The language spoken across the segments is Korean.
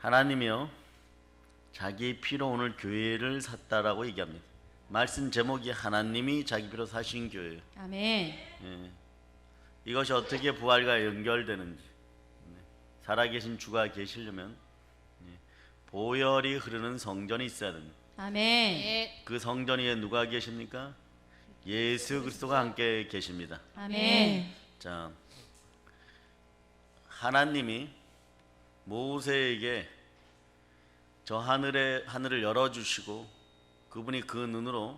하나님이요 자기 피로 오늘 교회를 샀다라고 얘기합니다. 말씀 제목이 하나님이 자기 피로 사신 교회예요. 아멘. 예. 이것이 어떻게 부활과 연결되는지, 살아계신 주가 계시려면 보혈이 흐르는 성전이 있어야 됩니다. 아멘. 그 성전 위에 누가 계십니까? 예수 그리스도가 함께 계십니다. 아멘. 자, 하나님이 모세에게 저 하늘을 열어주시고 그분이 그 눈으로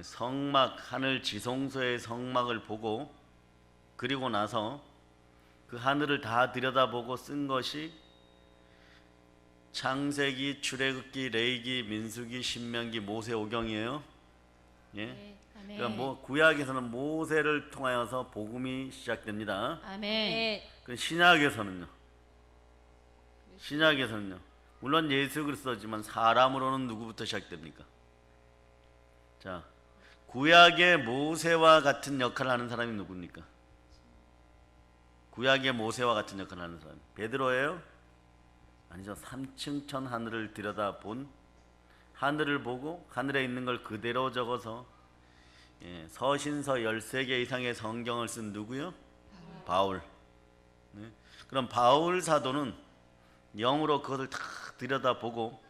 성막, 하늘 지성소의 성막을 보고 그리고 나서 그 하늘을 다 들여다보고 쓴 것이 창세기, 출애굽기, 레위기, 민수기, 신명기, 모세오경이에요. 예. 네. 아멘. 그러니까 구약에서는 모세를 통하여서 복음이 시작됩니다. 아멘. 그 신약에서는요. 물론 예수 그리스도지만 사람으로는 누구부터 시작됩니까? 자, 구약의 모세와 같은 역할을 하는 사람이 누굽니까? 구약의 모세와 같은 역할을 하는 사람 베드로예요? 아니죠. 3층 천 하늘을 들여다본, 하늘을 보고 하늘에 있는 걸 그대로 적어서 서신서 13개 이상의 성경을 쓴 누구요? 바울. 네. 그럼 바울 사도는 영으로 그것을 다 들여다보고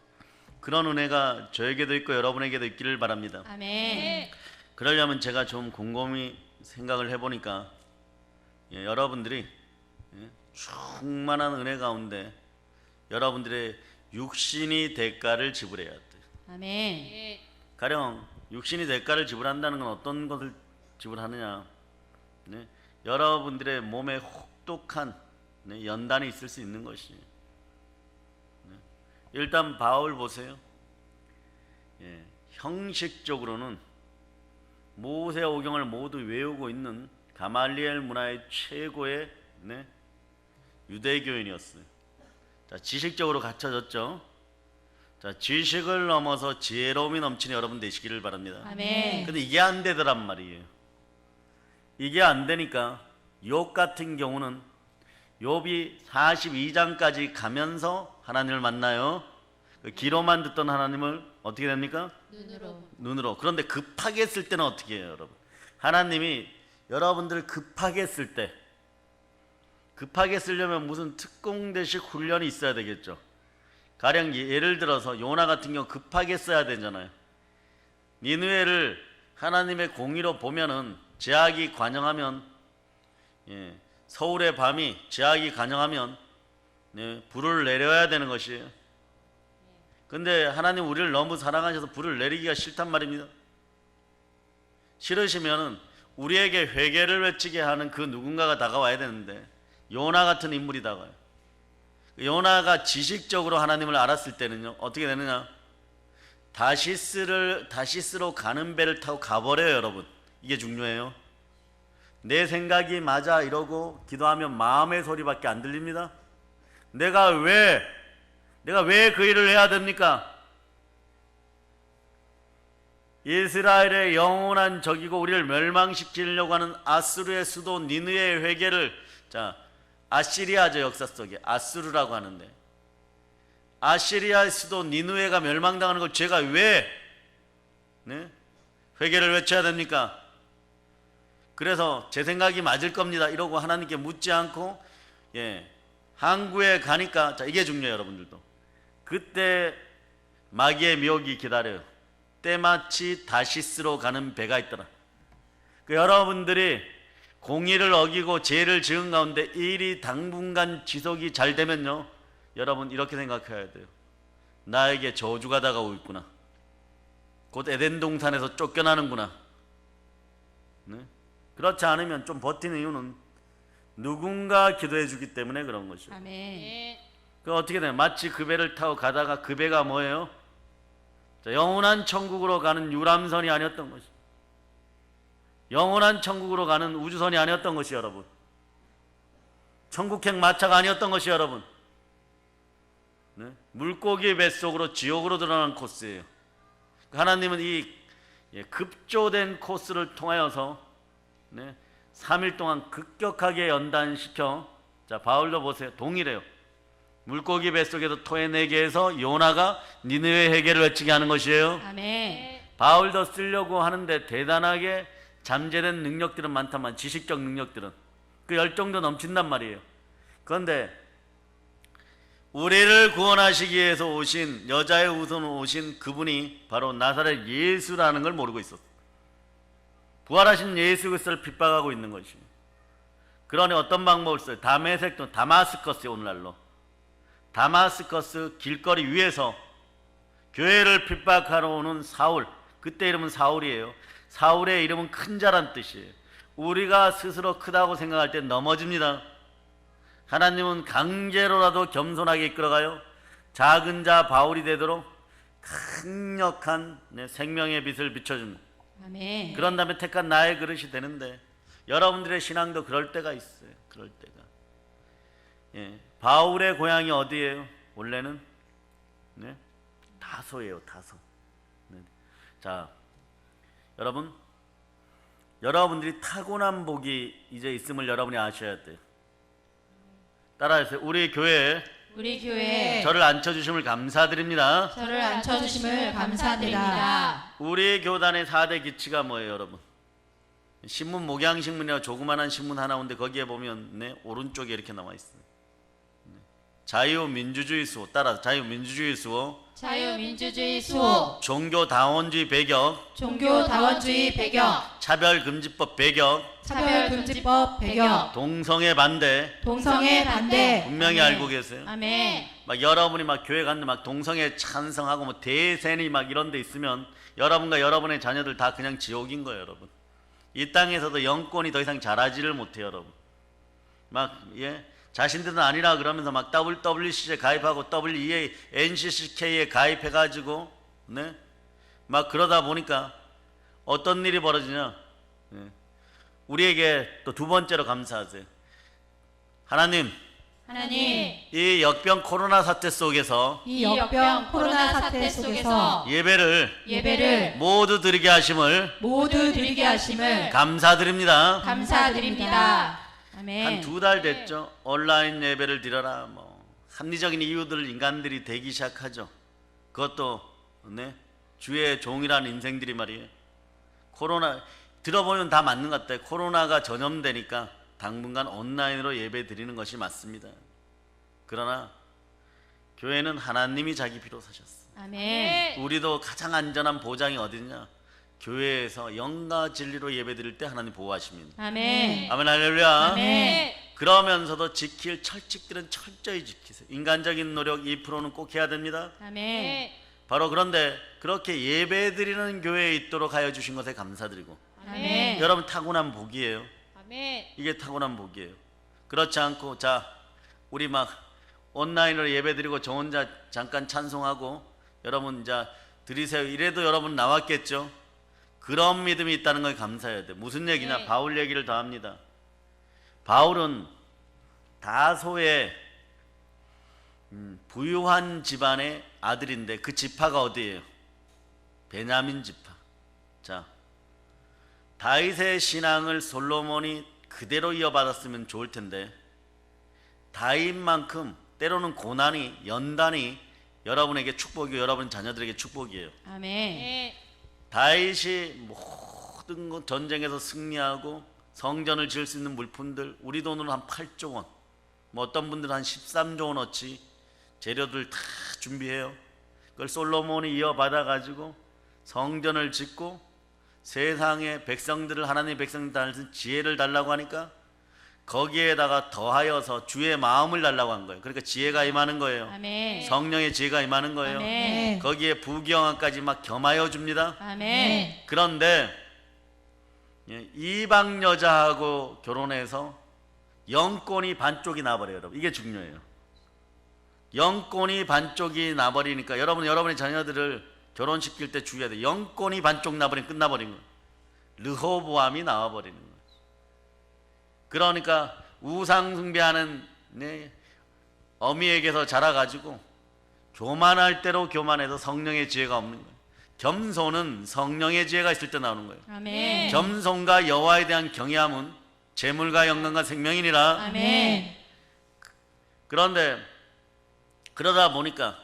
그런 은혜가 저에게도 있고 여러분에게도 있기를 바랍니다. 아멘. 그러려면 제가 좀 곰곰이 생각을 해보니까 여러분들이 충만한 은혜 가운데 여러분들의 육신이 대가를 지불해야 돼요. 아멘. 가령 육신이 대가를 지불한다는 건 어떤 것을 지불하느냐? 여러분들의 몸에 혹독한 연단이 있을 수 있는 것이에요. 일단 바울 보세요. 형식적으로는 모세오경을 모두 외우고 있는 가말리엘 문화의 최고의 유대교인이었어요. 자, 지식적으로 갖춰졌죠. 자, 지식을 넘어서 지혜로움이 넘치는 여러분 되시기를 바랍니다. 아멘. 근데 이게 안 되더란 말이에요. 이게 안 되니까 욥 같은 경우는 욥이 42장까지 가면서 하나님을 만나요. 그 귀로만 듣던 하나님을 어떻게 됩니까? 눈으로. 그런데 급하게 쓸 때는 어떻게 해요, 여러분? 하나님이 여러분들 급하게 쓸 때, 급하게 쓰려면 무슨 특공대식 훈련이 있어야 되겠죠. 가령 예를 들어서 요나 같은 경우 급하게 써야 되잖아요. 니느웨를 하나님의 공의로 보면은 제약이 관영하면 서울의 밤이 제약이 관영하면 불을 내려야 되는 것이에요. 근데 하나님 우리를 너무 사랑하셔서 불을 내리기가 싫단 말입니다. 싫으시면은 우리에게 회개를 외치게 하는 그 누군가가 다가와야 되는데 요나 같은 인물이 다가와요. 요나가 지식적으로 하나님을 알았을 때는요 어떻게 되느냐? 다시스로 가는 배를 타고 가버려요. 여러분, 이게 중요해요. 내 생각이 맞아 이러고 기도하면 마음의 소리밖에 안 들립니다. 내가 왜 그 일을 해야 됩니까? 이스라엘의 영원한 적이고 우리를 멸망시키려고 하는 아수르의 수도 니느웨의 회개를, 자, 아시리아죠. 역사 속에 아수르라고 하는데 아시리아의 수도 니느웨가 멸망당하는 걸 제가 왜 회개를 외쳐야 됩니까? 그래서 제 생각이 맞을 겁니다 이러고 하나님께 묻지 않고 항구에 가니까, 자, 이게 중요해요. 여러분들도 그때 마귀의 미혹이 기다려요. 때마치 다시스로 가는 배가 있더라. 여러분들이 공의를 어기고 죄를 지은 가운데 일이 당분간 지속이 잘 되면요 여러분 이렇게 생각해야 돼요. 나에게 저주가 다가오고 있구나. 곧 에덴 동산에서 쫓겨나는구나. 그렇지 않으면 좀 버티는 이유는 누군가 기도해 주기 때문에 그런 것이죠. 아멘. 그 어떻게 돼요? 마치 그 배를 타고 가다가 그 배가 뭐예요? 자, 영원한 천국으로 가는 유람선이 아니었던 것이, 영원한 천국으로 가는 우주선이 아니었던 것이, 여러분, 천국행 마차가 아니었던 것이, 여러분, 물고기 뱃속으로 지옥으로 드러난 코스예요. 하나님은 이 급조된 코스를 통하여서 3일 동안 급격하게 연단시켜, 자, 바울도 보세요. 동일해요. 물고기 뱃속에서 토해내게 해서 요나가 니느웨 회개를 외치게 하는 것이에요. 아멘. 바울도 쓰려고 하는데 대단하게 잠재된 능력들은 많다만 지식적 능력들은 그 열정도 넘친단 말이에요. 그런데 우리를 구원하시기 위해서 오신 여자의 후손으로 오신 그분이 바로 나사렛 예수라는 걸 모르고 있었어. 부활하신 예수 그리스도를 핍박하고 있는 것이에요. 그러니 어떤 방법을 써요? 다메섹도 다마스커스에 오늘날로 다마스커스 길거리 위에서 교회를 핍박하러 오는 사울, 그때 이름은 사울이에요. 사울의 이름은 큰 자란 뜻이에요. 우리가 스스로 크다고 생각할 때 넘어집니다. 하나님은 강제로라도 겸손하게 이끌어가요. 작은 자 바울이 되도록 강력한 생명의 빛을 비춰줍니다. 아멘. 그런 다음에 택한 나의 그릇이 되는데 여러분들의 신앙도 그럴 때가 있어요. 그럴 때가. 예, 바울의 고향이 어디예요? 원래는 네? 다소예요. 다소. 네. 자, 여러분들이 타고난 복이 이제 있음을 여러분이 아셔야 돼요. 따라하세요. 우리 교회에 저를 앉혀주심을 감사드립니다. 저를 앉혀주심을 감사드립니다. 우리 교단의 4대 기치가 뭐예요, 여러분? 신문 목양신문이라고 조그만한 신문 하나 온데 거기에 보면 네, 오른쪽에 이렇게 나와 있어요. 자유민주주의 수호, 따라서 자유민주주의 수호, 자유민주주의 수호, 종교다원주의 배격, 종교다원주의 배격, 차별금지법 배격, 차별금지법 배격, 동성애 반대. 동성애 반대. 분명히 아멘. 알고 계세요. 아멘. 막 여러분이 막 교회 갔는데 막 동성애 찬성하고 뭐 대세니 막 이런 데 있으면 여러분과 여러분의 자녀들 다 그냥 지옥인 거예요, 여러분. 이 땅에서도 영권이 더 이상 자라지를 못해요, 여러분. 막 자신들은 아니라 그러면서 막 WWC에 가입하고 WEA, NCCK에 가입해가지고 네? 막 그러다 보니까 어떤 일이 벌어지냐? 네. 우리에게 또 두 번째로 감사하세요. 하나님, 이 역병 코로나 사태 속에서 이 역병 코로나 사태 속에서 예배를 모두 드리게 하심을 감사드립니다. 감사드립니다. 한 아멘. 2달 됐죠. 온라인 예배를 드려라. 뭐 합리적인 이유들 인간들이 되기 시작하죠. 그것도 네? 주의 종이라는 인생들이 말이에요. 코로나 들어보면 다 맞는 것 같아요. 코로나가 전염되니까 당분간 온라인으로 예배 드리는 것이 맞습니다. 그러나 교회는 하나님이 자기 피로 사셨어. 아멘. 우리도 가장 안전한 보장이 어디냐? 교회에서 영과 진리로 예배 드릴 때 하나님 보호하십니다. 아멘. 아멘 할렐루야. 아멘. 그러면서도 지킬 철칙들은 철저히 지키세요. 인간적인 노력 2%는 꼭 해야 됩니다. 아멘. 바로 그런데 그렇게 예배 드리는 교회에 있도록 하여 주신 것에 감사드리고 아멘. 여러분 타고난 복이에요. 아멘. 이게 타고난 복이에요. 그렇지 않고 자 우리 막 온라인으로 예배 드리고 저 혼자 잠깐 찬송하고 여러분 이제 드리세요 이래도 여러분 나왔겠죠. 그런 믿음이 있다는 걸 감사해야 돼. 무슨 얘기냐? 네. 바울 얘기를 더 합니다. 바울은 다소의 부유한 집안의 아들인데 그 지파가 어디예요? 베냐민 지파. 자, 다윗의 신앙을 솔로몬이 그대로 이어받았으면 좋을 텐데 다윗만큼 때로는 고난이 연단이 여러분에게 축복이고 여러분 자녀들에게 축복이에요. 아멘. 다윗이 모든 전쟁에서 승리하고 성전을 지을 수 있는 물품들 우리 돈으로 한 8조 원, 뭐 어떤 분들은 한 13조 원어치 재료들 다 준비해요. 그걸 솔로몬이 이어받아 가지고 성전을 짓고 세상의 백성들을 하나님의 백성들한테 지혜를 달라고 하니까 거기에다가 더하여서 주의 마음을 달라고 한 거예요. 그러니까 지혜가 임하는 거예요. 아멘. 성령의 지혜가 임하는 거예요. 아멘. 거기에 부귀영화까지 막 겸하여 줍니다. 아멘. 그런데 이방 여자하고 결혼해서 영권이 반쪽이 나버려요. 여러분 이게 중요해요. 영권이 반쪽이 나버리니까 여러분의 자녀들을 결혼시킬 때 주의해야 돼요. 영권이 반쪽 나버리면 끝나버린 거예요. 르호보암이 나와버리는 거예요. 그러니까 우상 숭배하는 어미에게서 자라가지고 교만할 대로 교만해서 성령의 지혜가 없는 거예요. 겸손은 성령의 지혜가 있을 때 나오는 거예요. 아멘. 겸손과 여호와에 대한 경외함은 재물과 영광과 생명이니라. 아멘. 그런데 그러다 보니까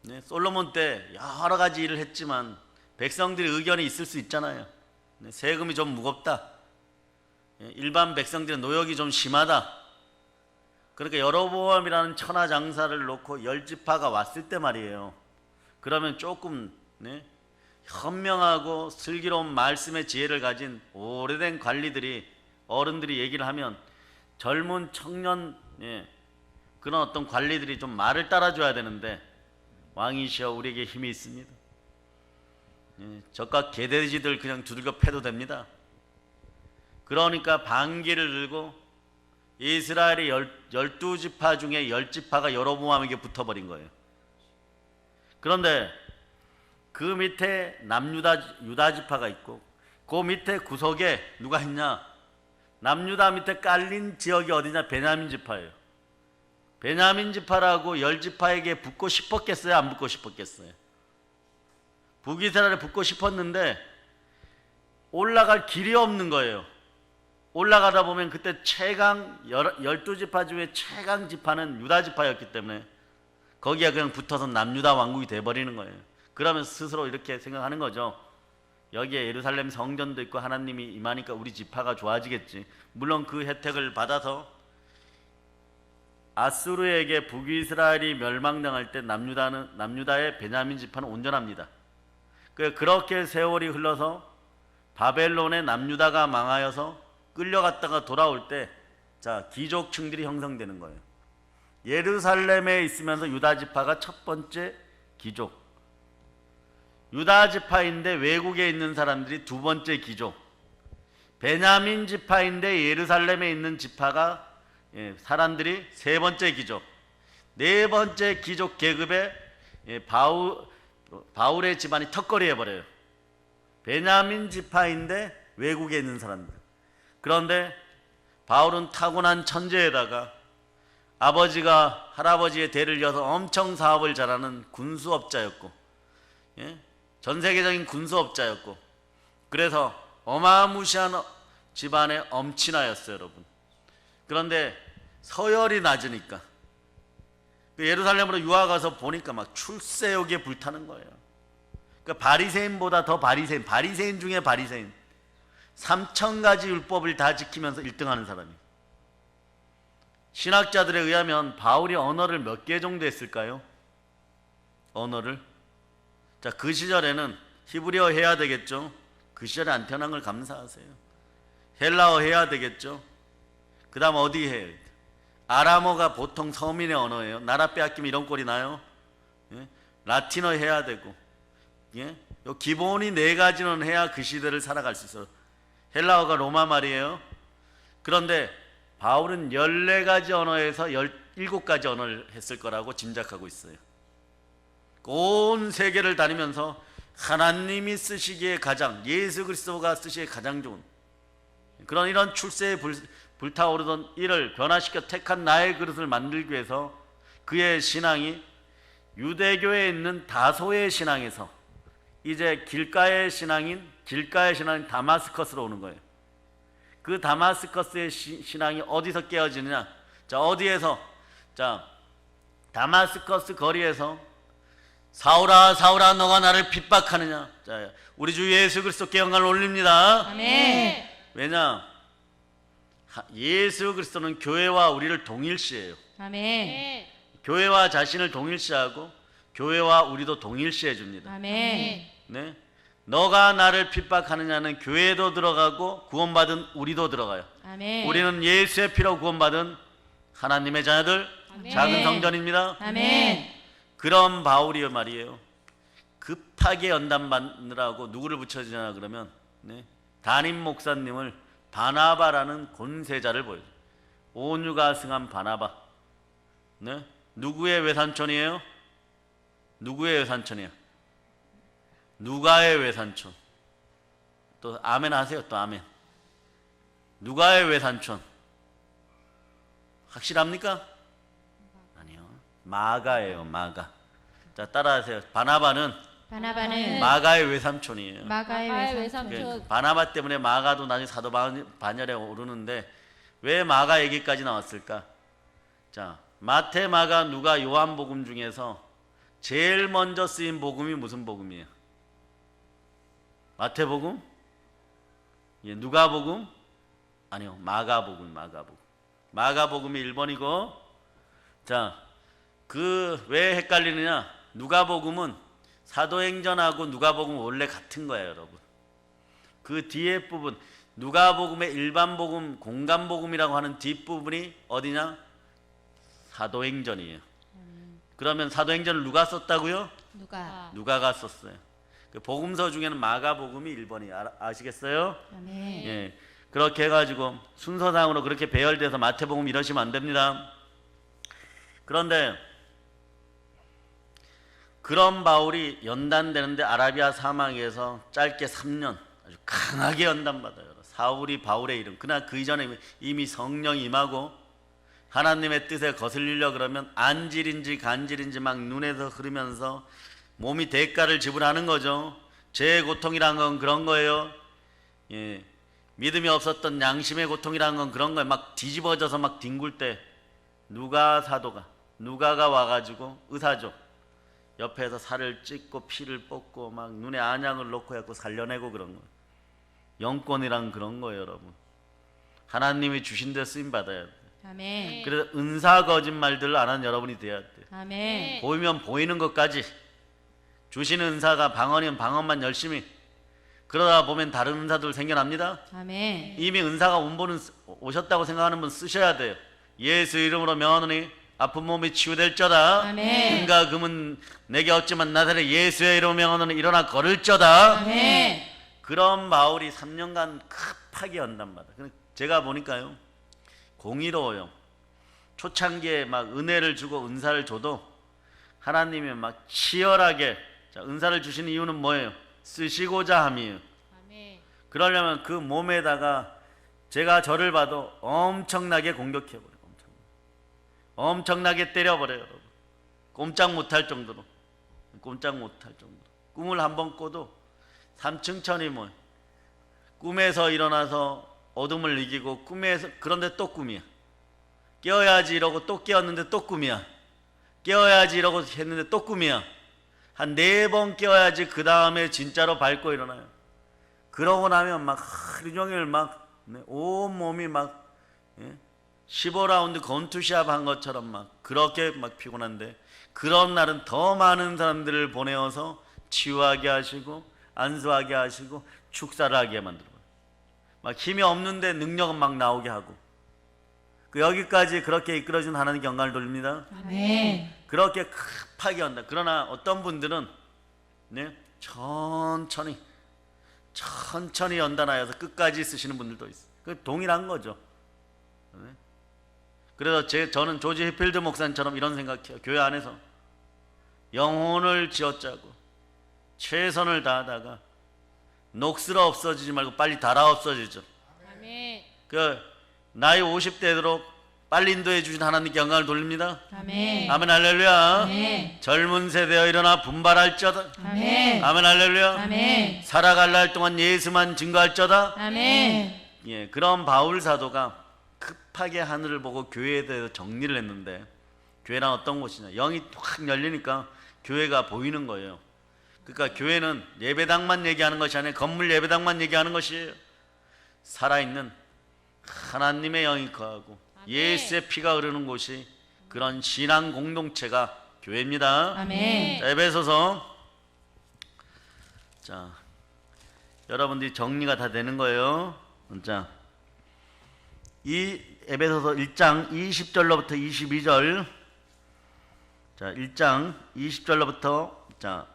네, 솔로몬 때 여러 가지 일을 했지만 백성들의 의견이 있을 수 있잖아요. 네, 세금이 좀 무겁다. 일반 백성들의 노역이 좀 심하다. 그러니까 여로보암이라는 천하장사를 놓고 10지파가 왔을 때 말이에요. 그러면 조금 네, 현명하고 슬기로운 말씀의 지혜를 가진 오래된 관리들이 어른들이 얘기를 하면 젊은 청년 그런 어떤 관리들이 좀 말을 따라줘야 되는데 왕이시여 우리에게 힘이 있습니다. 저깟 개돼지들 그냥 두들겨 패도 됩니다. 그러니까 반기를 들고 이스라엘의 12지파 중에 10지파가 여로보암에게 붙어버린 거예요. 그런데 그 밑에 유다 지파가 있고 그 밑에 구석에 누가 있냐? 남유다 밑에 깔린 지역이 어디냐? 베냐민 지파예요. 베냐민 지파라고 10지파에게 붙고 싶었겠어요? 안 붙고 싶었겠어요? 북이스라엘에 붙고 싶었는데 올라갈 길이 없는 거예요. 올라가다 보면 그때 최강 12지파 중에 최강 지파는 유다 지파였기 때문에 거기에 그냥 붙어서 남유다 왕국이 돼버리는 거예요. 그러면서 스스로 이렇게 생각하는 거죠. 여기에 예루살렘 성전도 있고 하나님이 임하니까 우리 지파가 좋아지겠지. 물론 그 혜택을 받아서 아수르에게 북이스라엘이 멸망당할 때 남유다의 베냐민 지파는 온전합니다. 그렇게 세월이 흘러서 바벨론의 남유다가 망하여서 끌려갔다가 돌아올 때 귀족층들이 형성되는 거예요. 예루살렘에 있으면서 유다 지파가 첫 번째 귀족, 유다 지파인데 외국에 있는 사람들이 두 번째 귀족, 베냐민 지파인데 예루살렘에 있는 지파가 사람들이 세 번째 귀족, 네 번째 귀족 계급에 바울의 집안이 턱걸이 해버려요. 베냐민 지파인데 외국에 있는 사람들. 그런데 바울은 타고난 천재에다가 아버지가 할아버지의 대를 이어서 엄청 사업을 잘하는 군수업자였고 전 세계적인 군수업자였고 그래서 어마무시한 집안의 엄친아였어요, 여러분. 그런데 서열이 낮으니까 예루살렘으로 유학 가서 보니까 막 출세욕에 불타는 거예요. 그러니까 바리새인보다 더 바리새인 중에 바리새인. 3,000가지 율법을 다 지키면서 1등하는 사람이. 신학자들에 의하면 바울이 언어를 몇 개 정도 했을까요? 언어를. 그 시절에는 히브리어 해야 되겠죠. 그 시절에 안 태어난 걸 감사하세요. 헬라어 해야 되겠죠. 그 다음 어디 해요? 아람어가 보통 서민의 언어예요. 나라 빼앗기면 이런 꼴이 나요. 라틴어 해야 되고 요 기본이 4가지는 해야 그 시대를 살아갈 수 있어요. 헬라어가 로마 말이에요. 그런데 바울은 14가지 언어에서 17가지 언어를 했을 거라고 짐작하고 있어요. 온 세계를 다니면서 하나님이 쓰시기에 예수 그리스도가 쓰시기에 가장 좋은 그런 이런 출세에 불타오르던 이를 변화시켜 택한 나의 그릇을 만들기 위해서 그의 신앙이 유대교에 있는 다소의 신앙에서 이제 길가의 신앙인 다마스커스로 오는 거예요. 그 다마스커스의 신앙이 어디서 깨어지느냐? 어디에서? 다마스커스 거리에서 사울아 사울아 너가 나를 핍박하느냐? 우리 주 예수 그리스도께 영광을 올립니다. 아멘. 왜냐? 예수 그리스도는 교회와 우리를 동일시해요. 아멘. 교회와 자신을 동일시하고 교회와 우리도 동일시해 줍니다. 아멘. 네? 너가 나를 핍박하느냐는 교회도 들어가고 구원받은 우리도 들어가요. 아멘. 우리는 예수의 피로 구원받은 하나님의 자녀들, 아멘. 작은 성전입니다. 아멘. 그런 바울이 말이에요. 급하게 연단 받느라고 누구를 붙여주냐 그러면 담임 목사님을 바나바라는 권세자를 보여줘요. 온유가 승한 바나바. 누구의 외삼촌이에요? 누구의 외삼촌이에요? 누가의 외삼촌. 또 아멘 하세요. 또 아멘. 누가의 외삼촌. 확실합니까? 아니요. 마가예요. 마가. 따라하세요. 바나바는 마가의 외삼촌이에요. 마가의 외삼촌. 바나바 때문에 마가도 나중에 사도 반열에 오르는데 왜 마가 얘기까지 나왔을까? 마태, 마가, 누가, 요한복음 중에서 제일 먼저 쓰인 복음이 무슨 복음이에요? 마태복음? 예, 누가복음? 아니요, 마가복음. 마가복음이 1번이고, 자, 그 왜 헷갈리느냐? 누가복음은 사도행전하고 누가복음은 원래 같은 거예요, 여러분. 그 뒤에 부분, 누가복음의 일반복음, 공간복음이라고 하는 뒷부분이 어디냐? 사도행전이에요. 그러면 사도행전을 누가 썼다고요? 누가가 썼어요. 그 복음서 중에는 마가복음이 1번이 아시겠어요? 아멘. 예, 그렇게 해가지고 순서상으로 그렇게 배열돼서 마태복음 이러시면 안 됩니다. 그런데 그런 바울이 연단되는데 아라비아 사막에서 짧게 3년 아주 강하게 연단받아요. 사울이 바울의 이름. 그러나 그 이전에 이미 성령이 임하고 하나님의 뜻에 거슬리려 그러면 안질인지 간질인지 막 눈에서 흐르면서 몸이 대가를 지불하는 거죠. 죄의 고통이란 건 그런 거예요. 예, 믿음이 없었던 양심의 고통이란 건 그런 거예요. 막 뒤집어져서 막 뒹굴 때 누가가 와가지고 의사죠. 옆에서 살을 찢고 피를 뽑고 막 눈에 안약을 놓고 해갖고 살려내고 그런 거예요. 영권이란 그런 거예요, 여러분. 하나님이 주신 데 쓰임 받아야 돼. 아멘. 그래서 은사 거짓말들을 안 하는 여러분이 돼야 돼. 아멘. 보이면 보이는 것까지 주시는 은사가 방언이면 방언만 열심히, 그러다 보면 다른 은사들 생겨납니다. 아멘. 이미 은사가 오셨다고 생각하는 분 쓰셔야 돼요. 예수 이름으로 명하노니 아픈 몸이 치유될저다. 아멘. 금과 금은 내게 없지만 나사렛 예수의 이름으로 명하노니 일어나 걸을저다. 아멘. 그런 바울이 3년간 급하게 연단받아. 제가 보니까요, 공의로워요. 초창기에 막 은혜를 주고 은사를 줘도 하나님이 막 치열하게, 자, 은사를 주시는 이유는 뭐예요? 쓰시고자 함이에요. 아멘. 그러려면 그 몸에다가 제가 저를 봐도 엄청나게 공격해버려요. 엄청나게 때려버려요, 여러분. 꼼짝 못할 정도로. 꿈을 한번 꿔도 삼층천이 뭐, 꿈에서 일어나서 어둠을 이기고, 꿈에서, 그런데 또 꿈이야. 깨어야지 이러고 또 깨었는데 또 꿈이야. 깨어야지 이러고 했는데 또 꿈이야. 한 4번 깨어야지 그 다음에 진짜로 밝고 일어나요. 그러고 나면 막 하루 종일 막 온몸이 막 15라운드 건투시합 한 것처럼 막 그렇게 막 피곤한데, 그런 날은 더 많은 사람들을 보내어서 치유하게 하시고 안수하게 하시고 축사를 하게 만들어요. 막 힘이 없는데 능력은 막 나오게 하고, 그 여기까지 그렇게 이끌어준 하나님 영광을 돌립니다. 아멘. 그렇게 급하게 한다. 그러나 어떤 분들은 천천히 연단하여서 끝까지 쓰시는 분들도 있어요. 그 동일한 거죠. 그래서 저는 조지 해필드 목사님처럼 이런 생각해요. 교회 안에서 영혼을 쥐어짜고 최선을 다하다가 녹슬어 없어지지 말고 빨리 달아 없어지죠. 아멘. 그 나이 50대도록 빨리 인도해 주신 하나님께 영광을 돌립니다. 아멘. 아멘 할렐루야. 아멘. 젊은 세대여 일어나 분발할저다. 아멘. 아멘 할렐루야. 아멘. 살아갈 날 동안 예수만 증거할저다. 아멘. 예, 그런 바울 사도가 급하게 하늘을 보고 교회에 대해서 정리를 했는데, 교회란 어떤 곳이냐? 영이 확 열리니까 교회가 보이는 거예요. 그러니까 교회는 예배당만 얘기하는 것이 아니라 건물 예배당만 얘기하는 것이에요. 살아있는 하나님의 영이 거하고 예수의 피가 흐르는 곳이, 그런 신앙 공동체가 교회입니다. 아멘. 자, 에베소서, 자, 여러분들이 정리가 다 되는 거예요. 자, 이 에베소서 1장 20절로부터 22절, 자, 1장 20절로부터 자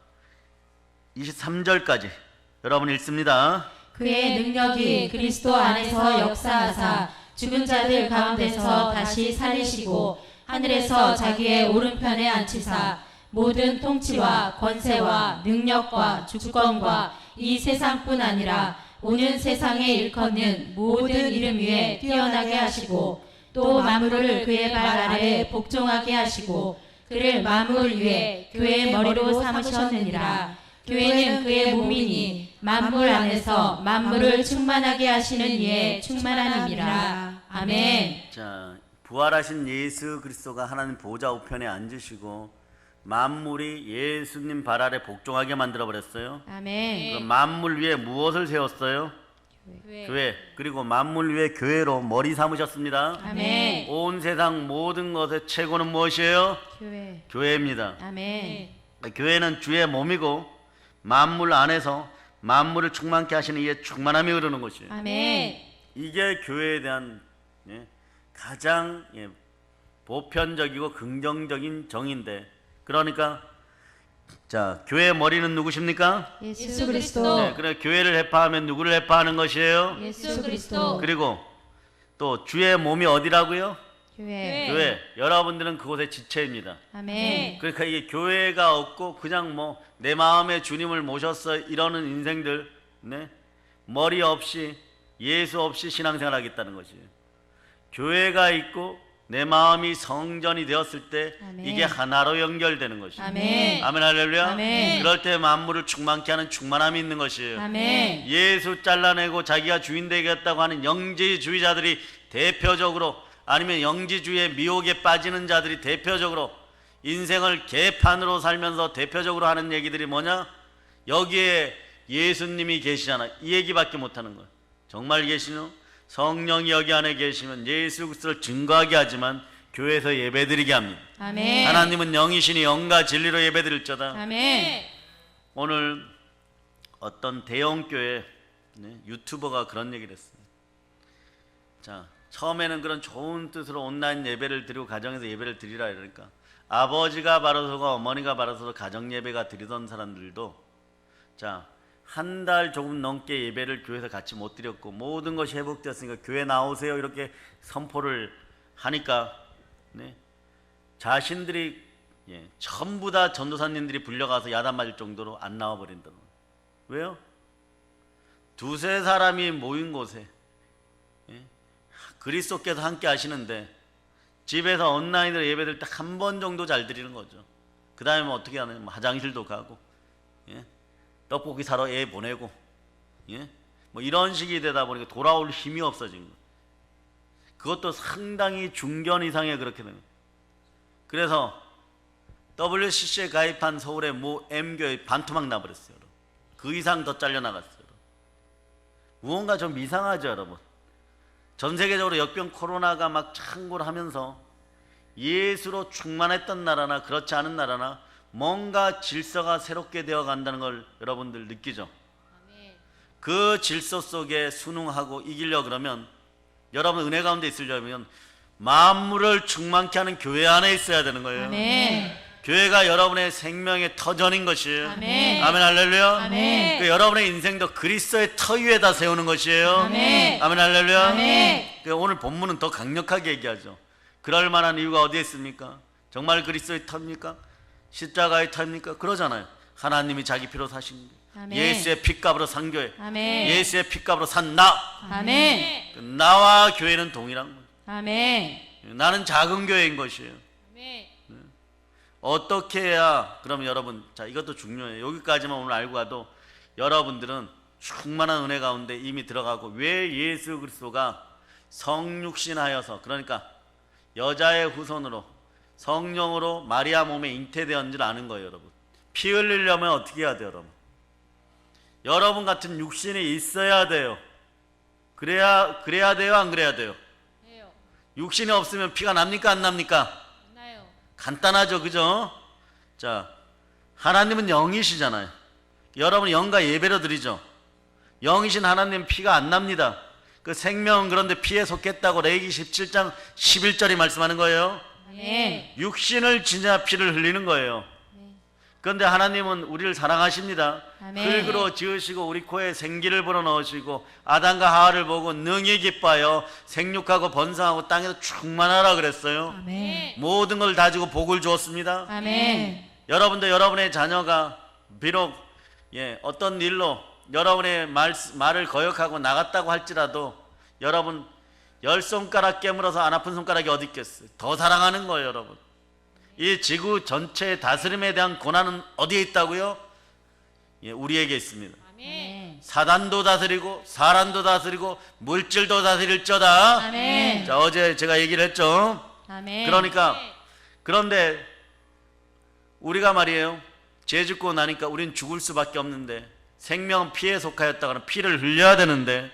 23절까지 여러분 읽습니다. 그의 능력이 그리스도 안에서 역사하사 죽은 자들 가운데서 다시 살리시고 하늘에서 자기의 오른편에 앉히사 모든 통치와 권세와 능력과 주권과 이 세상뿐 아니라 오는 세상에 일컫는 모든 이름 위에 뛰어나게 하시고 또 만물을 그의 발 아래에 복종하게 하시고 그를 만물 위에 교회의 머리로 삼으셨느니라. 교회는 그의 몸이니 만물 안에서 만물을 충만하게 하시는 이에 충만함이니라. 아멘. 자, 부활하신 예수 그리스도가 하나님 보좌 우편에 앉으시고 만물이 예수님 발 아래 복종하게 만들어 버렸어요. 아멘. 그 만물 위에 무엇을 세웠어요? 교회. 그리고 만물 위에 교회로 머리 삼으셨습니다. 아멘. 온 세상 모든 것의 최고는 무엇이에요? 교회. 교회입니다. 아멘. 교회는 주의 몸이고 만물 안에서 만물을 충만케 하시는 이의 충만함이 흐르는 것이에요. 아멘. 이게 교회에 대한 가장 보편적이고 긍정적인 정의인데, 그러니까 자, 교회의 머리는 누구십니까? 예수 그리스도. 그래, 교회를 해파하면 누구를 해파하는 것이에요? 예수 그리스도. 그리고 또 주의 몸이 어디라고요? 교회. 교회. 여러분들은 그곳의 지체입니다. 아멘. 그러니까 이게 교회가 없고 그냥 뭐 내 마음에 주님을 모셨어 이러는 인생들, 머리 없이 예수 없이 신앙생활 하겠다는 것이에요. 교회가 있고 내 마음이 성전이 되었을 때 아멘. 이게 하나로 연결되는 것이에요. 아멘. 아멘 할렐루야. 아멘. 그럴 때 만물을 충만케 하는 충만함이 있는 것이에요. 아멘. 예수 잘라내고 자기가 주인 되겠다고 하는 영지주의자들이 대표적으로, 아니면 영지주의의 미혹에 빠지는 자들이 대표적으로 인생을 개판으로 살면서 대표적으로 하는 얘기들이 뭐냐? 여기에 예수님이 계시잖아. 이 얘기밖에 못하는 거야. 정말 계시노? 성령이 여기 안에 계시면 예수 그리스도를 증거하게 하지만 교회에서 예배드리게 합니다. 아멘. 하나님은 영이시니 영과 진리로 예배드릴자다. 아멘. 오늘 어떤 대형교회 유튜버가 그런 얘기를 했어요. 자, 처음에는 그런 좋은 뜻으로 온라인 예배를 드리고 가정에서 예배를 드리라 이러니까 아버지가 바라서고 어머니가 바라서도 가정 예배가 드리던 사람들도 자, 한 달 조금 넘게 예배를 교회에서 같이 못 드렸고 모든 것이 회복되었으니까 교회 나오세요 이렇게 선포를 하니까 자신들이 전부 다 전도사님들이 불려가서 야단 맞을 정도로 안 나와 버린다는 거예요. 왜요? 두세 사람이 모인 곳에 그리스도께서 함께 하시는데 집에서 온라인으로 예배를 딱 한 번 정도 잘 드리는 거죠. 그 다음에 뭐 어떻게 하냐면 화장실도 가고 떡볶이 사러 애 보내고 뭐 이런 식이 되다 보니까 돌아올 힘이 없어진 거예요. 그것도 상당히 중견 이상에 그렇게 됩니다. 그래서 WCC에 가입한 서울의 모 M교회 반토막 나버렸어요. 그 이상 더 잘려나갔어요. 무언가 좀 이상하죠, 여러분. 전 세계적으로 역병 코로나가 막 창궐 하면서 예수로 충만했던 나라나 그렇지 않은 나라나 뭔가 질서가 새롭게 되어 간다는 걸 여러분들 느끼죠? 그 질서 속에 순응하고 이기려 그러면, 여러분 은혜 가운데 있으려면 만물을 충만케 하는 교회 안에 있어야 되는 거예요. 아멘. 교회가 여러분의 생명의 터전인 것이에요. 아멘. 아멘 할렐루야. 아멘. 그 여러분의 인생도 그리스도의 터 위에다 세우는 것이에요. 아멘. 아멘 할렐루야. 아멘. 그 오늘 본문은 더 강력하게 얘기하죠. 그럴 만한 이유가 어디에 있습니까? 정말 그리스도의 터입니까? 십자가의 터입니까? 그러잖아요. 하나님이 자기 피로 사신 거예요. 아멘. 예수의 핏값으로 산 교회. 아멘. 예수의 핏값으로 산 나. 아멘. 그 나와 교회는 동일한 거예요. 아멘. 나는 작은 교회인 것이에요. 아멘. 어떻게 해야, 그럼 여러분, 자, 이것도 중요해요. 여기까지만 오늘 알고 가도 여러분들은 충만한 은혜 가운데 이미 들어가고, 왜 예수 그리스도가 성육신하여서, 그러니까 여자의 후손으로 성령으로 마리아 몸에 잉태되었는지를 아는 거예요, 여러분. 피 흘리려면 어떻게 해야 돼요, 여러분? 여러분 같은 육신이 있어야 돼요. 그래야 돼요, 안 그래야 돼요? 육신이 없으면 피가 납니까, 안 납니까? 간단하죠, 그죠? 자, 하나님은 영이시잖아요. 여러분 영과 예배로 드리죠. 영이신 하나님 피가 안 납니다. 그 생명은 그런데 피에 속했다고 레위기 17장 11절이 말씀하는 거예요. 아멘. 육신을 지냐 피를 흘리는 거예요. 그런데 하나님은 우리를 사랑하십니다. 아멘. 흙으로 지으시고 우리 코에 생기를 불어넣으시고 아담과 하와를 보고 능히 기뻐하여 생육하고 번성하고 땅에서 충만하라 그랬어요. 아멘. 모든 걸 다지고 복을 주었습니다. 아멘. 여러분도 여러분의 자녀가 비록 어떤 일로 여러분의 말을 거역하고 나갔다고 할지라도 여러분 10손가락 깨물어서 안 아픈 손가락이 어디 있겠어요? 더 사랑하는 거예요, 여러분. 이 지구 전체의 다스림에 대한 권한은 어디에 있다고요? 우리에게 있습니다. 아멘. 사단도 다스리고 사람도 다스리고 물질도 다스릴저다. 아멘. 자, 어제 제가 얘기를 했죠. 아멘. 그러니까 그런데 우리가 말이에요, 죄 짓고 나니까 우린 죽을 수밖에 없는데 생명은 피에 속하였다가는 피를 흘려야 되는데,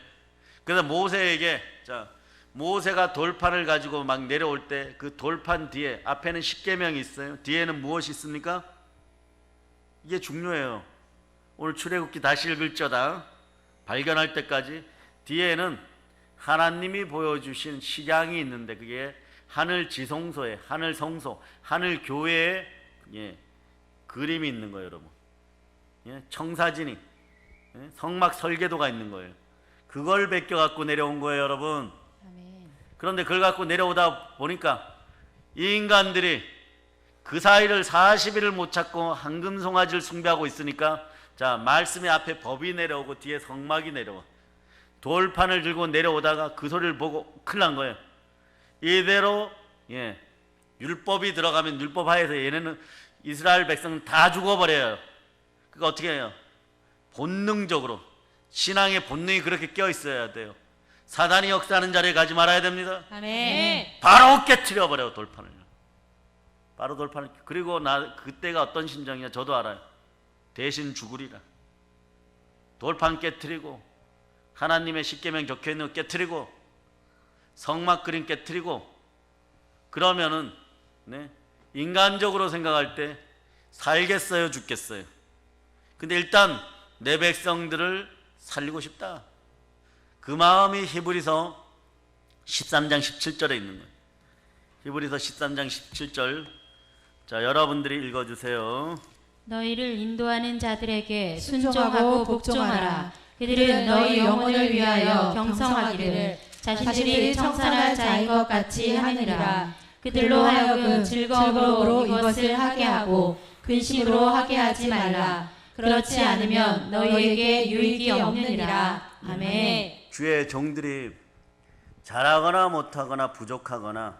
그래서 모세에게, 자, 모세가 돌판을 가지고 막 내려올 때 그 돌판 뒤에 앞에는 십계명이 있어요. 뒤에는 무엇이 있습니까? 이게 중요해요. 오늘 출애굽기 다시 읽을저다. 발견할 때까지 뒤에는 하나님이 보여주신 식양이 있는데 그게 하늘 지성소에, 하늘 성소, 하늘 교회에 그림이 있는 거예요, 여러분. 청사진이, 성막 설계도가 있는 거예요. 그걸 베껴 갖고 내려온 거예요, 여러분. 아멘. 그런데 그걸 갖고 내려오다 보니까 이 인간들이 그 사이를 40일을 못 찾고 황금송아지를 숭배하고 있으니까, 자, 말씀이 앞에 법이 내려오고 뒤에 성막이 내려와. 돌판을 들고 내려오다가 그 소리를 보고 큰일 난 거예요. 이대로 율법이 들어가면 율법 하에서 얘네는 이스라엘 백성은 다 죽어버려요. 그거 어떻게 해요? 본능적으로, 신앙의 본능이 그렇게 껴 있어야 돼요. 사단이 역사하는 자리에 가지 말아야 됩니다. 아멘. 바로 깨트려 버려요, 돌판을. 바로 돌판을. 그리고 그때가 어떤 심정이냐 저도 알아요. 대신 죽으리라. 돌판 깨트리고 하나님의 십계명 적혀 있는 거 깨트리고 성막 그림 깨트리고, 그러면은 인간적으로 생각할 때 살겠어요, 죽겠어요? 근데 일단 내 백성들을 살리고 싶다. 그 마음이 히브리서 13장 17절에 있는 거예요. 히브리서 13장 17절. 자, 여러분들이 읽어주세요. 너희를 인도하는 자들에게 순종하고 복종하라. 그들은 너희 영혼을 위하여 경성하기를 자신들이 청산할 자인 것 같이 하느니라. 그들로 하여금 즐거움으로 이것을 하게 하고 근심으로 하게 하지 말라. 그렇지 않으면 너희에게 유익이 없느니라. 아멘. 주의 종들이 잘하거나 못하거나 부족하거나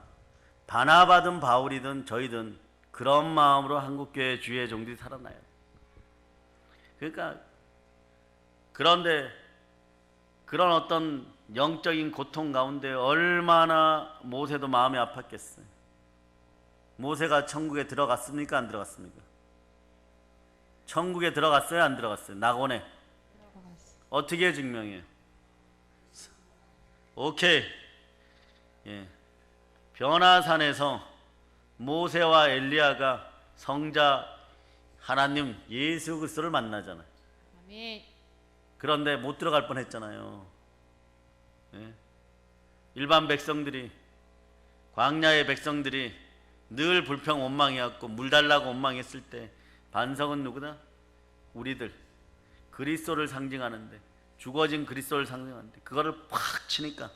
반하받은 바울이든 저희든 그런 마음으로 한국교회 주의 종들이 살아나요. 그러니까 그런데 그런 어떤 영적인 고통 가운데 얼마나 모세도 마음이 아팠겠어요. 모세가 천국에 들어갔습니까? 안 들어갔습니까? 천국에 들어갔어요? 안 들어갔어요? 낙원에. 어떻게 증명해요? 오케이. 변화산에서 모세와 엘리야가 성자 하나님 예수 그리스도를 만나잖아요. 아멘. 그런데 못 들어갈 뻔했잖아요. 일반 백성들이, 광야의 백성들이 늘 불평 원망해왔고 물 달라고 원망했을 때 반석은 누구다? 우리들. 그리스도를 상징하는데, 죽어진 그리스도를 상징하는데 그거를 팍 치니까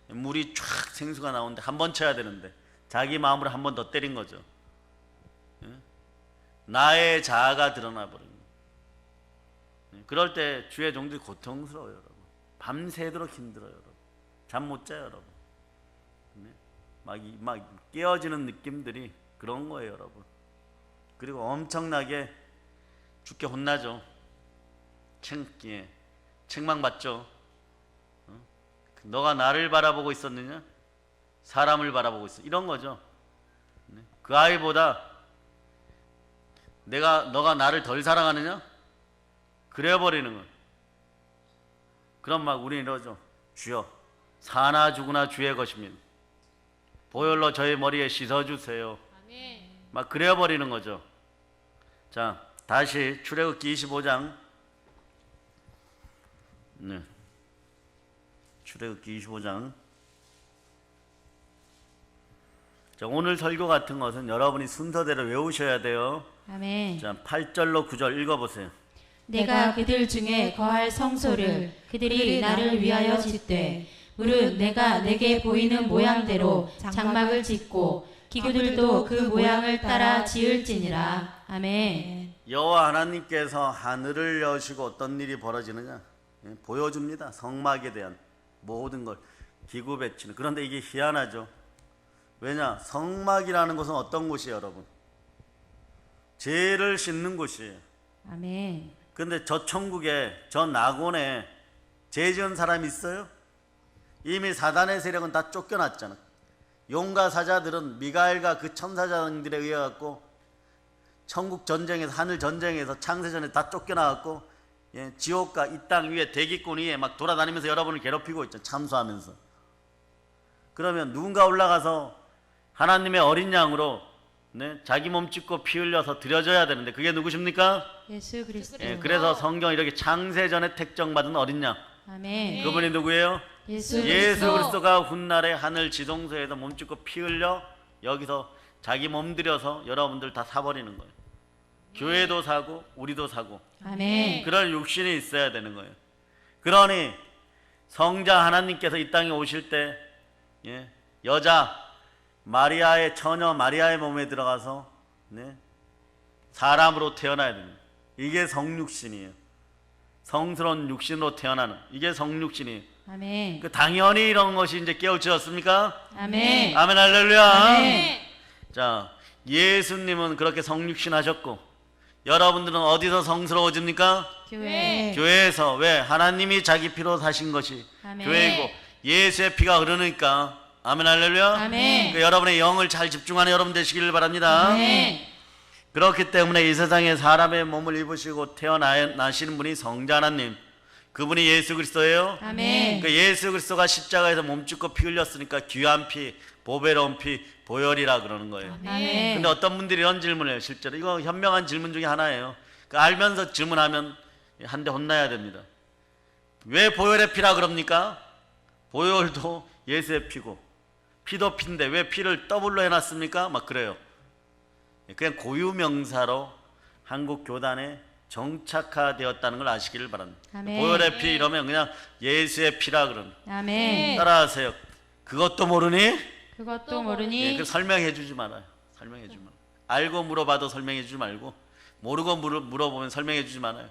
물이 쫙 생수가 나오는데 한 번 쳐야 되는데 자기 마음으로 한 번 더 때린 거죠. 나의 자아가 드러나 버린 거예요. 그럴 때 주의 종들이 고통스러워요, 여러분. 밤새도록 힘들어요, 여러분. 잠 못 자요, 여러분. 막 깨어지는 느낌들이 그런 거예요, 여러분. 그리고 엄청나게 죽게 혼나죠. 책망받죠. 너가 나를 바라보고 있었느냐? 사람을 바라보고 있어. 이런 거죠. 그 아이보다 너가 나를 덜 사랑하느냐? 그래버리는 거. 그럼 막 우리는 이러죠. 주여, 사나 죽으나 주의 것입니다. 보혈로 저의 머리에 씻어주세요. 아멘. 막 그래버리는 거죠. 자, 다시 출애굽기 25장. 출애굽기 25장. 자, 오늘 설교 같은 것은 여러분이 순서대로 외우셔야 돼요. 아멘. 자, 8절로 9절 읽어보세요. 내가 그들 중에 거할 성소를 그들이 나를 위하여 짓되 물은 내가 내게 보이는 모양대로 장막을 짓고 기구들도 그 모양을 따라 지을지니라. 아멘. 여호와 하나님께서 하늘을 여시고 어떤 일이 벌어지느냐 보여줍니다. 성막에 대한 모든 걸 기구 배치는. 그런데 이게 희한하죠. 왜냐? 성막이라는 곳은 어떤 곳이에요, 여러분? 죄를 씻는 곳이에요. 아멘. 근데 저 천국에 저 낙원에 죄 지은 사람이 있어요? 이미 사단의 세력은 다 쫓겨났잖아. 용과 사자들은 미가엘과 그 천사장들에 의해 갖고 천국 전쟁에서, 하늘 전쟁에서 창세전에 다 쫓겨나갖고, 예, 지옥과 이 땅 위에 대기권 위에 막 돌아다니면서 여러분을 괴롭히고 있죠. 참수하면서. 그러면 누군가 올라가서 하나님의 어린 양으로, 네, 자기 몸 찢고 피 흘려서 드려져야 되는데 그게 누구십니까? 예수 그리스도. 예, 그래서 성경 이렇게 창세전에 택정받은 어린 양, 아멘. 그분이 누구예요? 예수 예수 그리스도가 훗날에 하늘 지동소에서 몸 찢고 피 흘려 여기서 자기 몸 들여서 여러분들 다 사버리는 거예요. 교회도 사고 우리도 사고 아멘. 그럴 육신이 있어야 되는 거예요. 그러니 성자 하나님께서 이 땅에 오실 때, 예, 여자 마리아의 처녀 마리아의 몸에 들어가서, 네, 사람으로 태어나야 됩니다. 이게 성육신이에요. 성스러운 육신으로 태어나는 이게 성육신이에요. 아멘. 그 당연히 이런 것이 이제 깨우쳐졌습니까? 아멘. 아멘 할렐루야. 아멘. 자, 예수님은 그렇게 성육신 하셨고 여러분들은 어디서 성스러워집니까? 교회. 교회에서. 왜? 하나님이 자기 피로 사신 것이 아멘. 교회이고 예수의 피가 흐르니까. 아멘 할렐루야. 아멘. 그 여러분의 영을 잘 집중하는 여러분 되시길 바랍니다. 아멘. 그렇기 때문에 이 세상에 사람의 몸을 입으시고 태어나시는 분이 성자 하나님, 그분이 예수 그리스도예요. 아멘. 그 예수 그리스도가 십자가에서 몸짓고 피 흘렸으니까 귀한 피, 보배로운 피, 보혈이라 그러는 거예요. 아멘. 근데 어떤 분들이 이런 질문을 해요. 실제로 이거 현명한 질문 중에 하나예요. 그 알면서 질문하면 한 대 혼나야 됩니다. 왜 보혈의 피라 그럽니까? 보혈도 예수의 피고 피도 피인데 왜 피를 더블로 해놨습니까? 막 그래요. 그냥 고유명사로 한국 교단에 정착화되었다는 걸 아시기를 바랍니다. 아멘. 보혈의 피 이러면 그냥 예수의 피라 그러는. 아멘. 따라하세요. 그것도 모르니? 그것도 모르니. 예, 그 설명해 주지 말아요. 설명해 주지 말아요. 알고 물어봐도 설명해 주지 말고 모르고 물어보면 설명해 주지 말아요.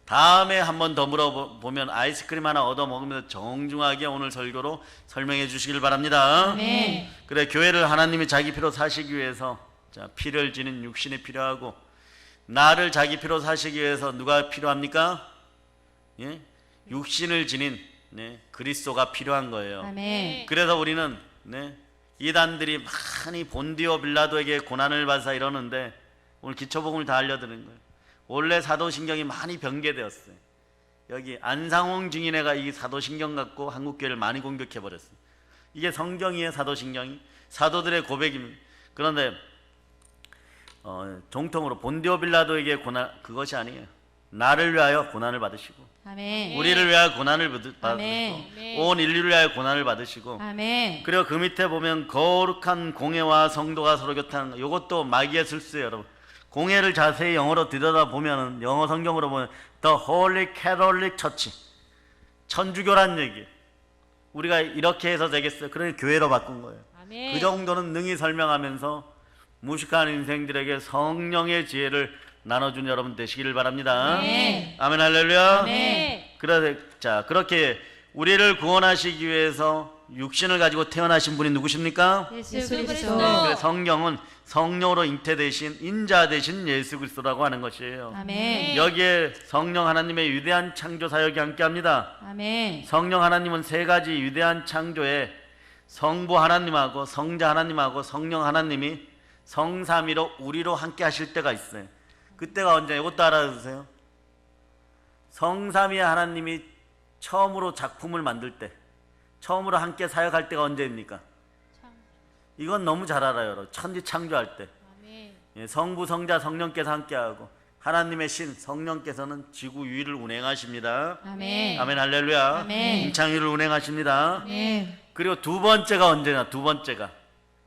다음에 한 번 더 물어보면 아이스크림 하나 얻어 먹으면서 정중하게 오늘 설교로 설명해 주시길 바랍니다. 아멘. 그래, 교회를 하나님이 자기 피로 사시기 위해서, 자, 피를 지닌 육신이 필요하고 나를 자기 피로 사시기 위해서 누가 필요합니까? 예? 육신을 지닌, 네, 그리스도가 필요한 거예요. 아멘. 그래서 우리는, 네, 이단들이 많이 본디오 빌라도에게 고난을 받아 이러는데 오늘 기초복음을 다 알려드리는 거예요. 원래 사도신경이 많이 변개되었어요. 여기 안상홍 증인회가 이 사도신경 갖고 한국교회를 많이 공격해버렸어요. 이게 성경이에요. 사도신경이 사도들의 고백입니다. 그런데 정통으로 본디오 빌라도에게 고난, 그것이 아니에요. 나를 위하여 고난을 받으시고 아멘. 우리를 위하여 고난을 받으시고 아멘. 온 인류를 위하여 고난을 받으시고, 아멘. 그리고 그 밑에 보면 거룩한 공회와 성도가 서로 교통하는 거, 이것도 마귀의 술수예요. 여러분, 공회를 자세히 영어로 들여다보면, 영어 성경으로 보면 The Holy Catholic Church, 천주교란 얘기예요. 우리가 이렇게 해서 되겠어요? 그러니 교회로 바꾼 거예요. 아멘. 그 정도는 능히 설명하면서 무식한 인생들에게 성령의 지혜를 나눠준 여러분 되시기를 바랍니다. 아멘. 아멘 할렐루야. 아멘. 자, 그렇게 우리를 구원하시기 위해서 육신을 가지고 태어나신 분이 누구십니까? 예수 그리스도. 그래서 성경은 성령으로 잉태되신 인자 되신 예수 그리스도라고 하는 것이에요. 아멘. 여기에 성령 하나님의 위대한 창조 사역이 함께합니다. 아멘. 성령 하나님은 세 가지 위대한 창조에 성부 하나님하고 성자 하나님하고 성령 하나님이 성삼위로 우리로 함께 하실 때가 있어요. 그때가 언제? 이것도 알아두세요. 성삼위 하나님이 처음으로 작품을 만들 때, 처음으로 함께 사역할 때가 언제입니까? 이건 너무 잘 알아요. 여러분. 천지 창조할 때, 예, 성부 성자 성령께서 함께하고 하나님의 신 성령께서는 지구 위를 운행하십니다. 아멘. 아멘 할렐루야. 아멘. 임창위를 운행하십니다. 아멘. 그리고 두 번째가 언제냐? 두 번째가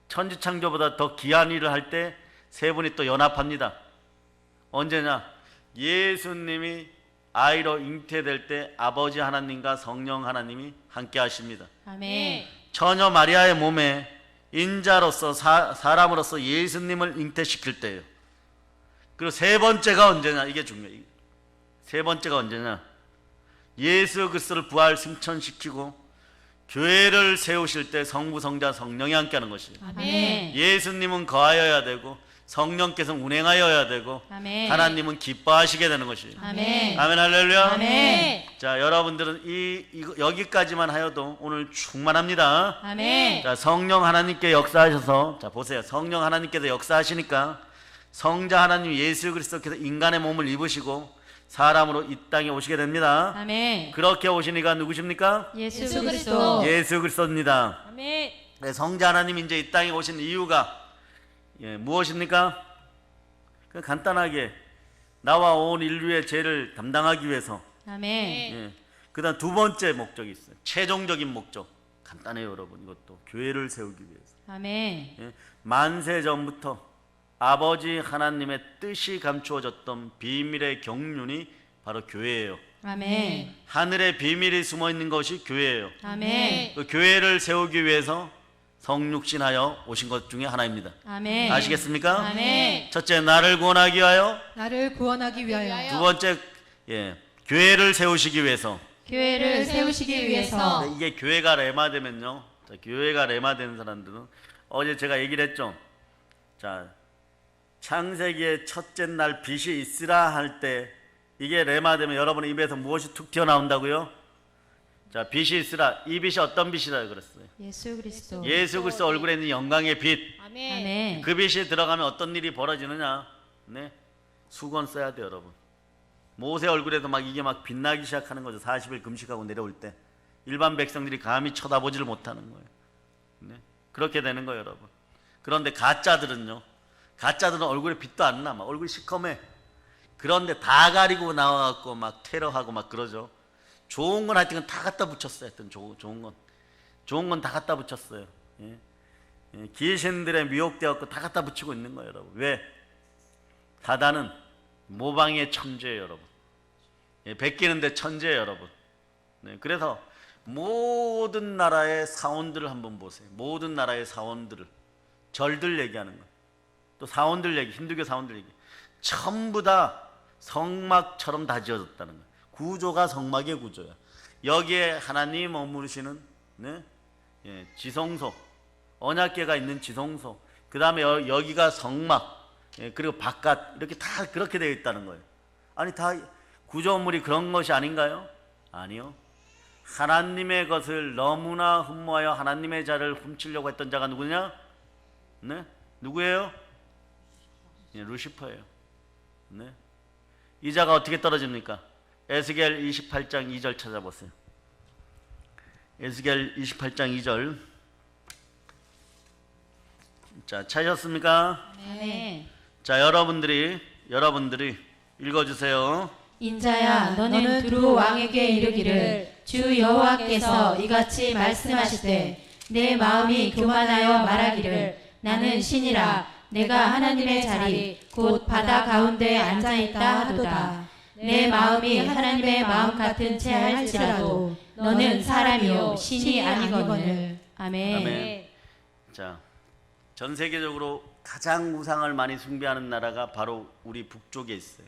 천지 창조보다 더 귀한 일을 할 때 세 분이 또 연합합니다. 언제냐? 예수님이 아이로 잉태될 때 아버지 하나님과 성령 하나님이 함께 하십니다. 아멘. 처녀 마리아의 몸에 인자로서 사람으로서 예수님을 잉태시킬 때예요. 그리고 세 번째가 언제냐? 이게 중요해요. 세 번째가 언제냐? 예수 그리스도를 부활 승천시키고 교회를 세우실 때 성부 성자 성령이 함께하는 것이에요. 아멘. 예수님은 거하여야 되고 성령께서 운행하여야 되고 아멘. 하나님은 기뻐하시게 되는 것이에요. 아멘. 아멘 할렐루야. 아멘. 자, 여러분들은 여기까지만 하여도 오늘 충만합니다. 아멘. 자, 성령 하나님께 역사하셔서, 자 보세요. 성령 하나님께서 역사하시니까 성자 하나님 예수 그리스도께서 인간의 몸을 입으시고 사람으로 이 땅에 오시게 됩니다. 아멘. 그렇게 오시니까 누구십니까? 예수 그리스도. 예수 그리스도입니다. 아멘. 네, 성자 하나님 이제 이 땅에 오신 이유가 무엇입니까? 간단하게 나와 온 인류의 죄를 담당하기 위해서. 아멘. 그다음 두 번째 목적이 있어요. 최종적인 목적. 간단해요, 여러분. 이것도 교회를 세우기 위해서. 아멘. 만세 전부터 아버지 하나님의 뜻이 감추어졌던 비밀의 경륜이 바로 교회예요. 아멘. 하늘의 비밀이 숨어 있는 것이 교회예요. 아멘. 그 교회를 세우기 위해서 성육신하여 오신 것 중에 하나입니다. 아멘. 아시겠습니까? 아멘. 첫째, 나를 구원하기 위하여. 나를 구원하기 위하여. 두 번째, 교회를 세우시기 위해서. 교회를 세우시기 위해서. 이게 교회가 레마되면요. 자, 교회가 레마된 사람들은 어제 제가 얘기를 했죠. 자, 창세기의 첫째 날 빛이 있으라 할 때 이게 레마되면 여러분의 입에서 무엇이 툭 튀어나온다고요? 자, 빛이 있으라. 이 빛이 어떤 빛이라 그랬어요? 예수 그리스도. 예수 그리스도 얼굴에 있는 영광의 빛. 아멘. 그 빛이 들어가면 어떤 일이 벌어지느냐? 네, 수건 써야 돼요, 여러분. 모세 얼굴에도 막 이게 막 빛나기 시작하는 거죠. 40일 금식하고 내려올 때 일반 백성들이 감히 쳐다보지를 못하는 거예요. 네, 그렇게 되는 거예요, 여러분. 그런데 가짜들은요, 가짜들은 얼굴에 빛도 안 나, 막 얼굴이 시커매. 그런데 다 가리고 나와갖고 막 테러하고 막 그러죠. 좋은 건 하여튼 다 갖다 붙였어요. 하여튼 좋은 건 다 갖다 붙였어요. 귀신들의 미혹되었고 다 갖다 붙이고 있는 거예요, 여러분. 왜? 사단은 모방의 천재예요, 여러분. 베끼는데 천재예요, 여러분. 네, 그래서 모든 나라의 사원들을 한번 보세요. 모든 나라의 사원들을, 절들 얘기하는 거예요. 또 사원들 얘기, 힌두교 사원들 얘기, 전부 다 성막처럼 다 지어졌다는 거예요. 구조가 성막의 구조야. 여기에 하나님이 머무르시는 지성소, 언약궤가 있는 지성소, 그 다음에 여기가 성막, 그리고 바깥, 이렇게 다 그렇게 되어 있다는 거예요. 아니, 다 구조물이 그런 것이 아닌가요? 아니요. 하나님의 것을 너무나 흠모하여 하나님의 자를 훔치려고 했던 자가 누구냐? 네? 누구예요? 루시퍼예요. 네? 이 자가 어떻게 떨어집니까? 에스겔 28장 2절 찾아보세요. 에스겔 28장 2절. 자, 찾으셨습니까? 아멘. 자, 여러분들이 읽어주세요. 인자야, 너는 두루 왕에게 이르기를 주 여호와께서 이같이 말씀하시되 내 마음이 교만하여 말하기를 나는 신이라 내가 하나님의 자리 곧 바다 가운데 앉아있다 하도다. 내 마음이 하나님의 마음 같은 채 할지라도 너는 사람이요 신이 아니거늘. 아멘. 아멘. 자, 전 세계적으로 가장 우상을 많이 숭배하는 나라가 바로 우리 북쪽에 있어요.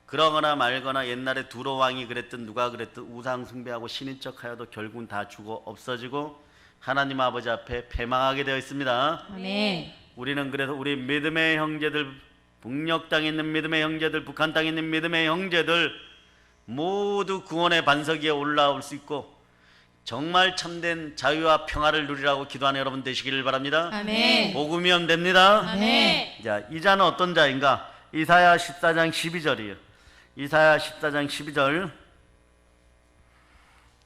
그러거나 말거나 옛날에 두로 왕이 그랬든 누가 그랬든 우상 숭배하고 신인 척하여도 결국은 다 죽어 없어지고 하나님 아버지 앞에 패망하게 되어 있습니다. 아멘. 우리는 그래서 우리 믿음의 형제들, 북녘 땅에 있는 믿음의 형제들, 북한 땅에 있는 믿음의 형제들 모두 구원의 반석 위에 올라올 수 있고 정말 참된 자유와 평화를 누리라고 기도하는 여러분 되시기를 바랍니다. 아멘. 복음이면 됩니다. 아멘. 자, 이 자는 어떤 자인가? 이사야 14장 12절이에요. 이사야 14장 12절.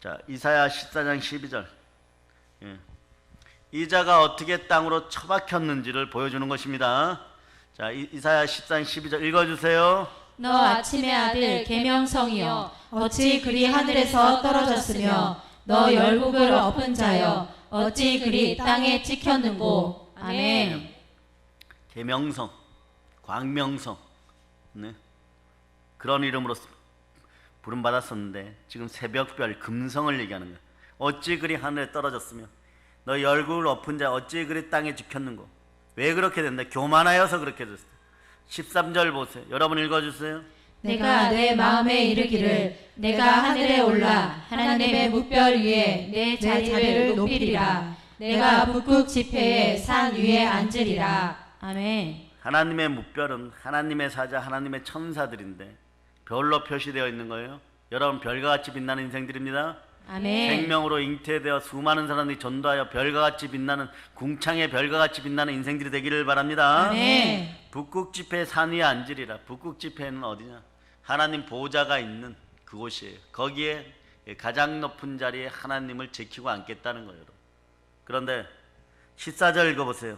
자, 이사야 14장 12절. 이 자가 어떻게 땅으로 처박혔는지를 보여주는 것입니다. 자, 이사야 14장 12절 읽어주세요. 너 아침의 아들 계명성이여 어찌 그리 하늘에서 떨어졌으며 너 열국을 엎은 자여 어찌 그리 땅에 찍혔는고. 아멘. 계명성, 광명성, 네, 그런 이름으로 부름받았었는데 지금 새벽별 금성을 얘기하는 거예요. 어찌 그리 하늘에 떨어졌으며 너 열국을 엎은 자 어찌 그리 땅에 찍혔는고. 왜 그렇게 됐나? 교만하여서 그렇게 됐어요. 13절 보세요. 여러분 읽어주세요. 내가 내 마음에 이르기를 내가 하늘에 올라 하나님의 뭇별 위에 내 자리를 높이리라. 내가 북극 지폐의 산 위에 앉으리라. 아멘. 하나님의 뭇별은 하나님의 사자, 하나님의 천사들인데 별로 표시되어 있는 거예요. 여러분 별과 같이 빛나는 인생들입니다. 아멘. 생명으로 잉태되어 수많은 사람들이 전도하여 별과 같이 빛나는 궁창의 별과 같이 빛나는 인생들이 되기를 바랍니다. 아멘. 북극지폐 산 위에 앉으리라. 북극지폐는 어디냐? 하나님 보좌가 있는 그곳이에요. 거기에 가장 높은 자리에 하나님을 지키고 앉겠다는 거예요. 그런데 14절 읽어보세요.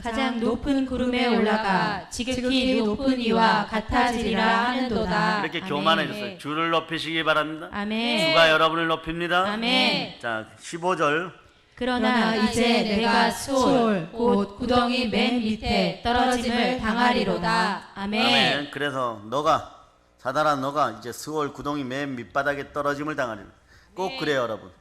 가장 높은 구름에 올라가 지극히 높은 이와 같아지리라 하는도다. 이렇게 아멘. 교만해졌어요. 주를 높이시기 바랍니다. 아멘. 주가 여러분을 높입니다. 아멘. 자, 15절. 그러나 이제 내가 수올 곧 구덩이 맨 밑에 떨어짐을 당하리로다. 아멘. 아멘. 그래서 너가 사단아 너가 이제 스올 구덩이 맨 밑바닥에 떨어짐을 당하리라. 꼭 그래요, 여러분.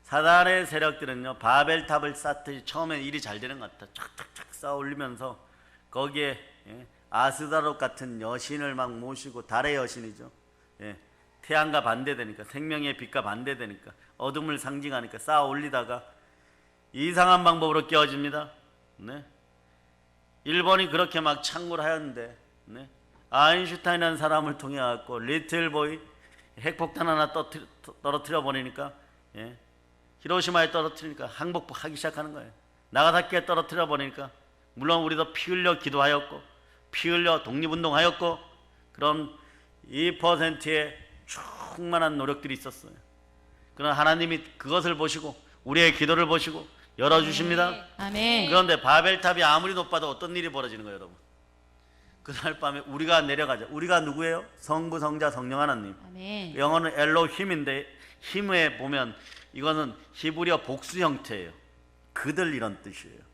사단의 세력들은요 바벨탑을 쌓듯이 처음엔 일이 잘 되는 것 같아. 촥촥촥 쌓아 올리면서 거기에 아스다롯 같은 여신을 막 모시고 달의 여신이죠. 태양과 반대되니까 생명의 빛과 반대되니까 어둠을 상징하니까 쌓아 올리다가 이상한 방법으로 깨어집니다. 네. 일본이 그렇게 막 창궐 하였는데 아인슈타인이라는 사람을 통해 갖고 리틀보이 핵폭탄 하나 떨어뜨려 버리니까 히로시마에 떨어뜨리니까 항복하기 시작하는 거예요. 나가사키에 떨어뜨려 버리니까 물론 우리도 피 흘려 기도하였고 피 흘려 독립운동하였고 그런 2%의 충만한 노력들이 있었어요. 그러나 하나님이 그것을 보시고 우리의 기도를 보시고 열어주십니다. 아멘. 그런데 바벨탑이 아무리 높아도 어떤 일이 벌어지는 거예요, 여러분? 그날 밤에 우리가 내려가자. 우리가 누구예요? 성부, 성자, 성령 하나님. 아멘. 영어는 엘로힘인데 힘에 보면 이거는 히브리어 복수 형태예요. 그들 이런 뜻이에요.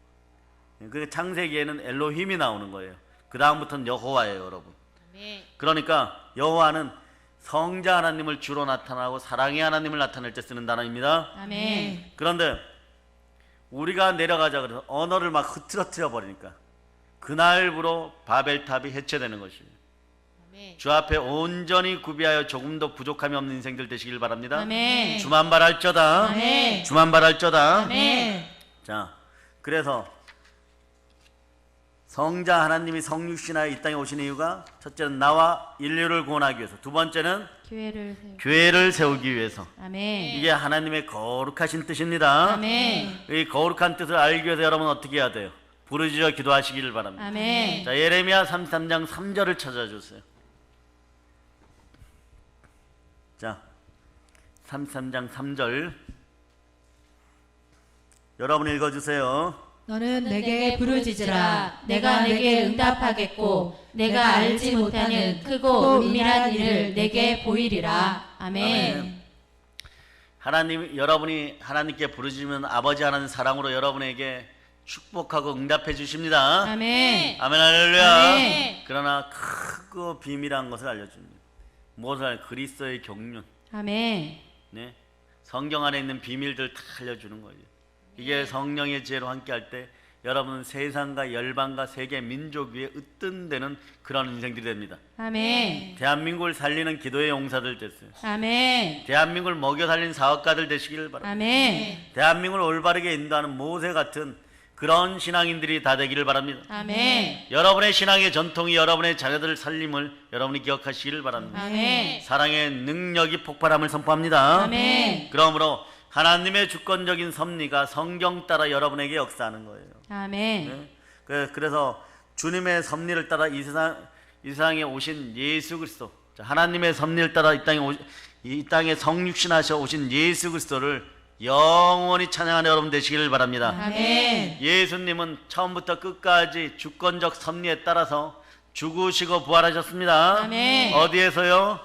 그 창세기에는 엘로힘이 나오는 거예요. 그 다음부터는 여호와예요, 여러분. 아멘. 그러니까 여호와는 성자 하나님을 주로 나타나고 사랑의 하나님을 나타낼 때 쓰는 단어입니다. 아멘. 그런데 우리가 내려가자 그래서 언어를 막 흐트러뜨려 버리니까 그날부로 바벨탑이 해체되는 것이에요. 아멘. 주 앞에 온전히 구비하여 조금도 부족함이 없는 인생들 되시길 바랍니다. 아멘. 주만 바랄저다. 아멘. 주만 바랄저다. 아멘. 자, 그래서 성자 하나님이 성육신하여 이 땅에 오신 이유가 첫째는 나와 인류를 구원하기 위해서, 두 번째는 교회를 세우기 위해서. 아멘. 이게 하나님의 거룩하신 뜻입니다. 아멘. 이 거룩한 뜻을 알기 위해서 여러분 어떻게 해야 돼요? 부르짖어 기도하시기를 바랍니다. 아멘. 자, 예레미야 33장 3절을 찾아주세요. 자, 33장 3절 여러분 읽어주세요. 너는 내게 부르짖으라. 내가 내게 응답하겠고 내가 알지 못하는 크고 은밀한 일을 내게 보이리라. 아멘. 하나님, 여러분이 하나님께 부르짖으면 아버지 하나님 사랑으로 여러분에게 축복하고 응답해 주십니다. 아멘. 아멘 할렐루야. 아멘. 그러나 크고 비밀한 것을 알려줍니다. 무엇을 그리스도의 경륜, 아멘. 네? 성경 안에 있는 비밀들 다 알려주는 거예요. 이게 성령의 지혜로 함께할 때 여러분은 세상과 열방과 세계 민족 위에 으뜸되는 그런 인생들이 됩니다. 아멘. 대한민국을 살리는 기도의 용사들 됐어요. 아멘. 대한민국을 먹여 살리는 사업가들 되시기를 바랍니다. 아멘. 대한민국을 올바르게 인도하는 모세 같은 그런 신앙인들이 다 되기를 바랍니다. 아멘. 여러분의 신앙의 전통이 여러분의 자녀들 살림을 여러분이 기억하시기를 바랍니다. 아멘. 사랑의 능력이 폭발함을 선포합니다. 아멘. 그러므로 하나님의 주권적인 섭리가 성경 따라 여러분에게 역사하는 거예요. 아멘. 네? 그래서 주님의 섭리를 따라 이 세상에 오신 예수 그리스도, 하나님의 섭리를 따라 이 땅에 성육신하셔 오신 예수 그리스도를 영원히 찬양하는 여러분 되시기를 바랍니다. 아멘. 예수님은 처음부터 끝까지 주권적 섭리에 따라서 죽으시고 부활하셨습니다. 아멘. 어디에서요?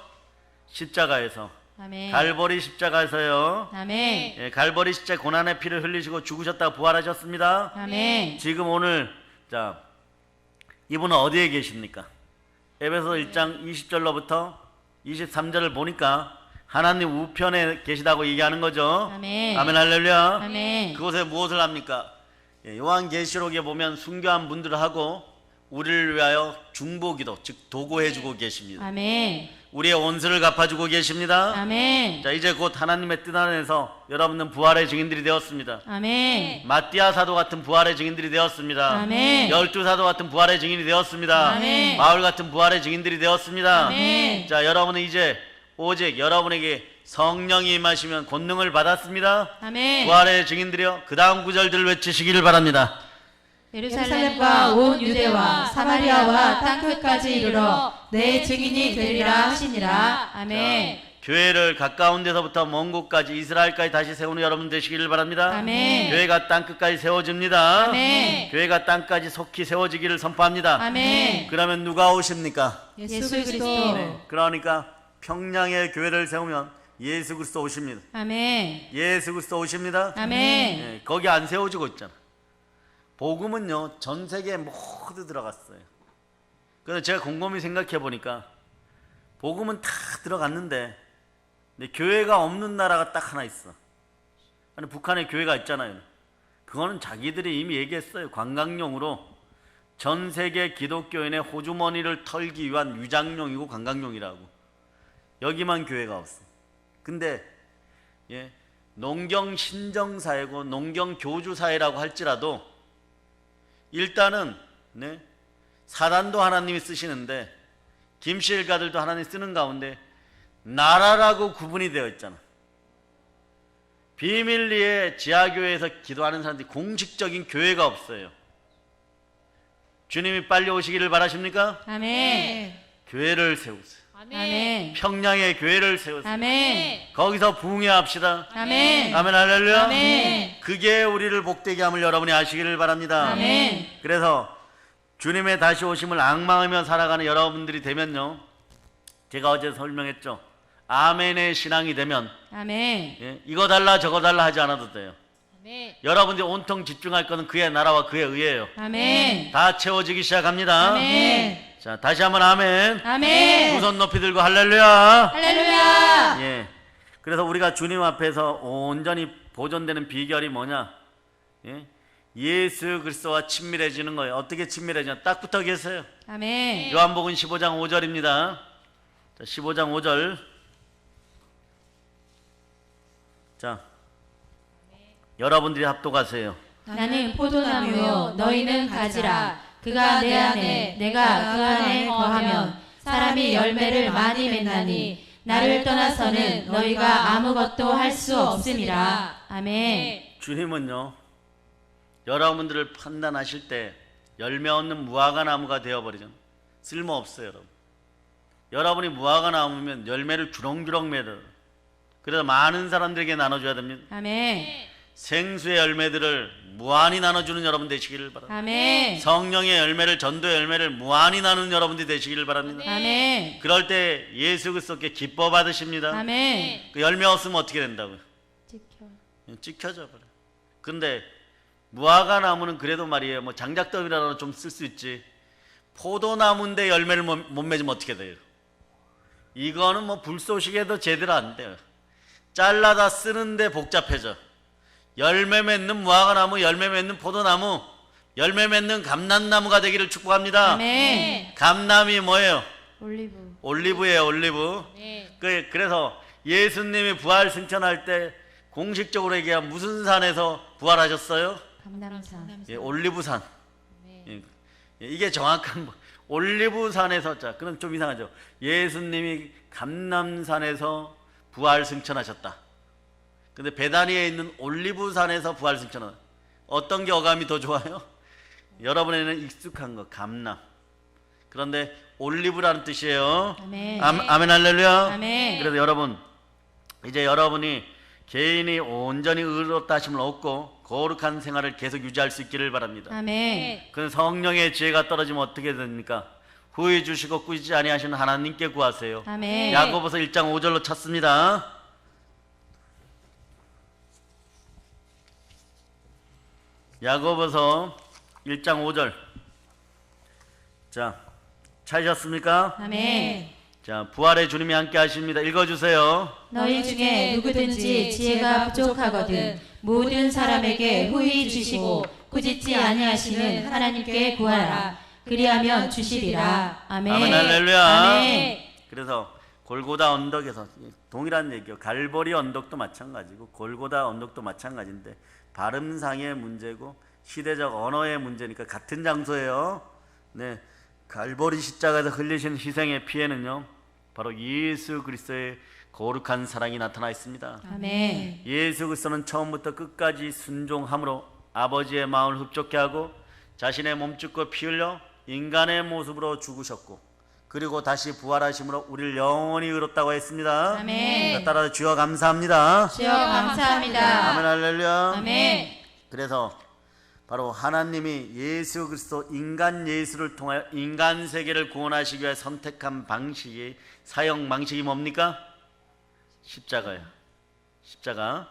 십자가에서. 아멘. 갈보리 십자가에서요. 아멘. 갈보리 십자 고난의 피를 흘리시고 죽으셨다가 부활하셨습니다. 아멘. 지금 오늘 자 이분은 어디에 계십니까? 에베소 1장 20절로부터 23절을 보니까 하나님 우편에 계시다고 얘기하는 거죠. 아멘. 아멘 할렐루야. 아멘. 그곳에 무엇을 합니까? 요한계시록에 보면 순교한 분들을 하고 우리를 위하여 중보기도 즉 도구해주고 계십니다. 아멘. 우리의 원수를 갚아주고 계십니다. 아멘. 자, 이제 곧 하나님의 뜻 안에서 여러분은 부활의 증인들이 되었습니다. 아멘. 마띠아 사도 같은 부활의 증인들이 되었습니다. 아멘. 12사도 같은 부활의 증인이 되었습니다. 아멘. 바울 같은 부활의 증인들이 되었습니다. 아멘. 자, 여러분은 이제 오직 여러분에게 성령이 임하시면 권능을 받았습니다. 아멘. 부활의 증인들이여 그 다음 구절들을 외치시기를 바랍니다. 예루살렘과 온 유대와 사마리아와 땅끝까지 이르러 내 증인이 되리라 하시니라. 아멘. 교회를 가까운 데서부터 먼 곳까지 이스라엘까지 다시 세우는 여러분 되시기를 바랍니다. 아멘. 교회가 땅끝까지 세워집니다. 아멘. 교회가 땅까지 속히 세워지기를 선포합니다. 아멘. 그러면 누가 오십니까? 예수 그리스도. 네. 그러니까 평양의 교회를 세우면 예수 그리스도 오십니다. 아멘. 예수 그리스도 오십니다. 아멘. 네, 거기 안 세워지고 있잖아. 복음은요 전 세계에 모두 들어갔어요. 그래서 제가 곰곰이 생각해 보니까 복음은 다 들어갔는데 근데 교회가 없는 나라가 딱 하나 있어. 아니 북한에 교회가 있잖아요. 그거는 자기들이 이미 얘기했어요. 관광용으로 전 세계 기독교인의 호주머니를 털기 위한 유장용이고 관광용이라고. 여기만 교회가 없어. 근데 농경 신정사회고 농경 교주사회라고 할지라도 일단은 사단도 하나님이 쓰시는데 김씨일가들도 하나님이 쓰는 가운데 나라라고 구분이 되어 있잖아. 비밀리에 지하교회에서 기도하는 사람들이 공식적인 교회가 없어요. 주님이 빨리 오시기를 바라십니까? 아멘. 교회를 세우세요. 아멘. 평양의 교회를 세우세요. 아멘. 거기서 부흥회합시다. 아멘. 아멘 할렐루야. 아멘. 그게 우리를 복되게 함을 여러분이 아시기를 바랍니다. 아멘. 그래서 주님의 다시 오심을 앙망하며 살아가는 여러분들이 되면요, 제가 어제 설명했죠. 아멘의 신앙이 되면 아멘. 이거 달라 저거 달라 하지 않아도 돼요. 아멘. 여러분들이 온통 집중할 것은 그의 나라와 그의 의예요. 아멘. 다 채워지기 시작합니다. 아멘. 자, 다시 한번 아멘. 아멘. 두 손 높이 들고 할렐루야. 할렐루야. 예. 그래서 우리가 주님 앞에서 온전히 보존되는 비결이 뭐냐? 예수 그리스도와 친밀해지는 거예요. 어떻게 친밀해지냐? 딱 붙어 계세요. 아멘. 요한복음 15장 5절입니다. 자, 15장 5절. 자, 여러분들이 합독하세요. 나는 포도나무요 너희는 가지라. 그가 내 안에 내가 그 안에 거하면 사람이 열매를 많이 맺나니 나를 떠나서는 너희가 아무것도 할 수 없음이라. 아멘. 주님은요, 여러분들을 판단하실 때 열매 없는 무화과 나무가 되어버리죠. 쓸모없어요. 여러분이 무화과 나무면 열매를 주렁주렁 맺어요. 그래서 많은 사람들에게 나눠줘야 됩니다. 아멘. 생수의 열매들을 무한히 나눠주는 여러분 되시기를 바랍니다. 아멘. 성령의 열매를, 전도의 열매를 무한히 나누는 여러분들이 되시기를 바랍니다. 아멘. 그럴 때 예수 그리스도께 기뻐 받으십니다. 아멘. 그 열매 없으면 어떻게 된다고요? 찍혀져 버려. 근데 무화과 나무는 그래도 말이에요, 뭐 장작더미라도 좀 쓸 수 있지. 포도나무인데 열매를 못 맺으면 어떻게 돼요? 이거는 뭐 불쏘시개도 제대로 안 돼요. 잘라다 쓰는데 복잡해져. 열매 맺는 무화과 나무, 열매 맺는 포도나무, 열매 맺는 감람나무가 되기를 축복합니다. 아멘. 감람이 뭐예요? 올리브. 올리브예요, 올리브. 네. 그래서 예수님이 부활 승천할 때 공식적으로 얘기하면 무슨 산에서 부활하셨어요? 감람산. 올리브산. 네. 이게 정확한 올리브산에서. 자, 그럼 좀 이상하죠. 예수님이 감람산에서 부활 승천하셨다. 근데 베다니에 있는 올리브산에서 부활 승천하다. 어떤 게 어감이 더 좋아요? 여러분에는 익숙한 거, 감람. 그런데 올리브라는 뜻이에요. 아멘. 아멘 할렐루야. 아멘. 그래서 여러분, 이제 여러분이 개인이 온전히 의롭다 하심을 얻고 거룩한 생활을 계속 유지할 수 있기를 바랍니다. 아멘. 그 성령의 지혜가 떨어지면 어떻게 됩니까? 후회 주시고 꾸짖지 아니하시는 하나님께 구하세요. 아멘. 야고보서 1장 5절로 찾습니다. 야고보서 1장 5절. 자, 찾으셨습니까? 아멘. 자, 부활의 주님이 함께 하십니다. 읽어주세요. 너희 중에 누구든지 지혜가 부족하거든 모든 사람에게 후히 주시고 꾸짖지 아니하시는 하나님께 구하라. 그리하면 주시리라. 아멘. 아멘, 할렐루야. 아멘. 그래서 골고다 언덕에서 동일한 얘기요. 갈보리 언덕도 마찬가지고 골고다 언덕도 마찬가지인데 발음상의 문제고 시대적 언어의 문제니까 같은 장소예요. 네, 갈보리 십자가에서 흘리신 희생의 피에는요, 바로 예수 그리스도의 거룩한 사랑이 나타나 있습니다. 아멘. 예수 그리스도는 처음부터 끝까지 순종함으로 아버지의 마음을 흡족케 하고 자신의 몸 죽고 피 흘려 인간의 모습으로 죽으셨고 그리고 다시 부활하심으로 우리를 영원히 의롭다고 했습니다. 아멘. 자, 따라서 주여 감사합니다. 주여 감사합니다. 아멘, 할렐루야. 아멘. 그래서 바로 하나님이 예수 그리스도 인간 예수를 통하여 인간 세계를 구원하시기 위해 선택한 방식이 사형 방식이 뭡니까? 십자가예요. 십자가.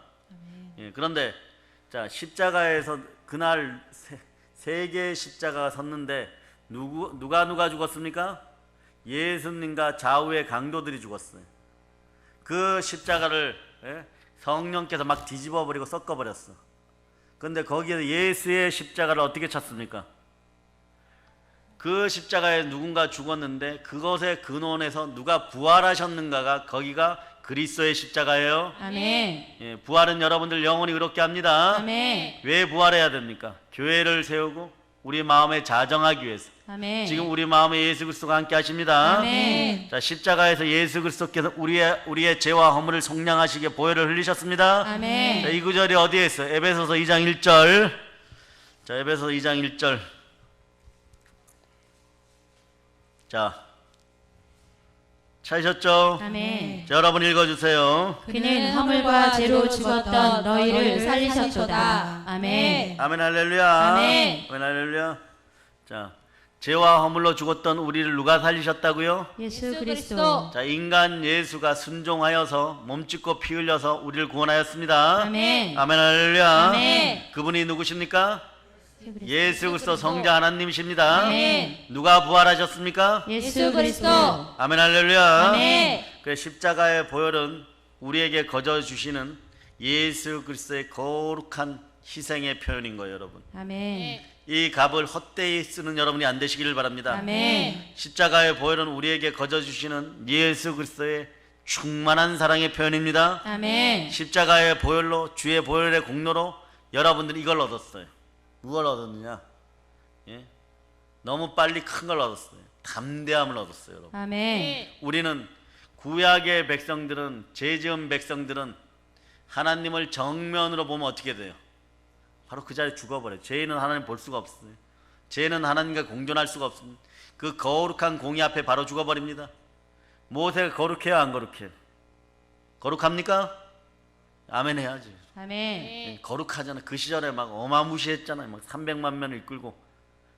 예, 그런데 자, 십자가에서 그날 세 개의 십자가가 섰는데 누가 죽었습니까? 예수님과 좌우의 강도들이 죽었어요. 그 십자가를 성령께서 막 뒤집어버리고 섞어버렸어. 그런데 거기에 예수의 십자가를 어떻게 찾습니까? 그 십자가에 누군가 죽었는데 그것의 근원에서 누가 부활하셨는가가 거기가 그리스도의 십자가예요. 아멘. 예, 부활은 여러분들 영원히 의롭게 합니다. 아멘. 왜 부활해야 됩니까? 교회를 세우고 우리 마음에 자정하기 위해서. 아멘. 지금 우리 마음에 예수 그리스도가 함께 하십니다. 아멘. 자, 십자가에서 예수 그리스도께서 우리의 죄와 허물을 속량하시게 보혈을 흘리셨습니다. 아멘. 자, 이 구절이 어디에 있어요? 에베소서 2장 1절. 자, 에베소서 2장 1절. 자, 찾으셨죠? 아멘. 자, 여러분 읽어주세요. 그는 허물과 죄로 죽었던 너희를 살리셨도다. 아멘. 아멘, 할렐루야. 아멘. 아멘, 할렐루야. 자, 죄와 허물로 죽었던 우리를 누가 살리셨다고요? 예수 그리스도. 자, 인간 예수가 순종하여서 몸짓고 피 흘려서 우리를 구원하였습니다. 아멘. 아멘, 할렐루야. 아멘. 그분이 누구십니까? 예수 그리스도 성자 하나님이십니다. 아멘. 누가 부활하셨습니까? 예수 그리스도. 아멘, 할렐루야. 아멘. 그 십자가의 보혈은 우리에게 거저 주시는 예수 그리스도의 거룩한 희생의 표현인 거예요, 여러분. 아멘. 이 값을 헛되이 쓰는 여러분이 안 되시기를 바랍니다. 아멘. 십자가의 보혈은 우리에게 거저 주시는 예수 그리스도의 충만한 사랑의 표현입니다. 아멘. 십자가의 보혈로 주의 보혈의 공로로 여러분들이 이걸 얻었어요. 무엇을 얻었느냐? 예? 너무 빨리 큰 걸 얻었어요. 담대함을 얻었어요, 여러분. 아멘. 우리는 구약의 백성들은, 죄 지은 백성들은 하나님을 정면으로 보면 어떻게 돼요? 바로 그 자리에 죽어버려요. 죄인은 하나님 볼 수가 없어요. 죄는 하나님과 공존할 수가 없습니다. 그 거룩한 공의 앞에 바로 죽어버립니다. 모세가 거룩해요, 안 거룩해요? 거룩합니까? 아멘 해야지. 아멘. 거룩하잖아. 그 시절에 막 어마무시했잖아요. 막 300만 명을 이끌고.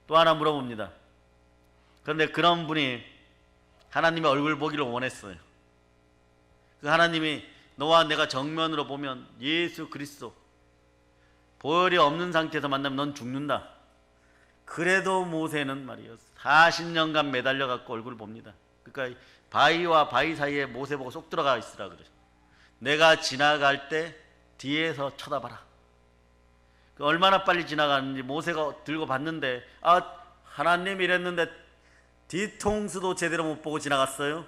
또 하나 물어봅니다. 그런데 그런 분이 하나님의 얼굴 보기를 원했어요. 그 하나님이 너와 내가 정면으로 보면 예수 그리스도 보혈이 없는 상태에서 만나면 넌 죽는다. 그래도 모세는 말이에요, 40년간 매달려 갖고 얼굴을 봅니다. 그러니까 바위와 바위 사이에 모세 보고 쏙 들어가 있으라 그래. 내가 지나갈 때 뒤에서 쳐다봐라. 얼마나 빨리 지나가는지 모세가 들고 봤는데, 아, 하나님 이랬는데 뒤통수도 제대로 못 보고 지나갔어요.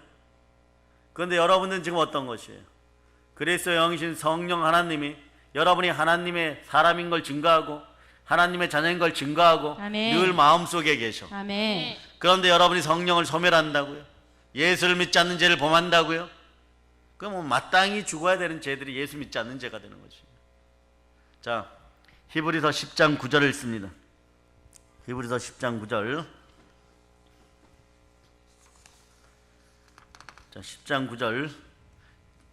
그런데 여러분은 지금 어떤 것이에요? 그리스도 영이신 성령 하나님이 여러분이 하나님의 사람인 걸 증거하고 하나님의 자녀인 걸 증거하고 아멘. 늘 마음속에 계셔. 아멘. 그런데 여러분이 성령을 소멸한다고요? 예수를 믿지 않는 죄를 범한다고요? 그럼 뭐 마땅히 죽어야 되는 죄들이 예수 믿지 않는 죄가 되는 거지. 자, 히브리서 10장 9절을 읽습니다. 히브리서 10장 9절. 자, 10장 9절.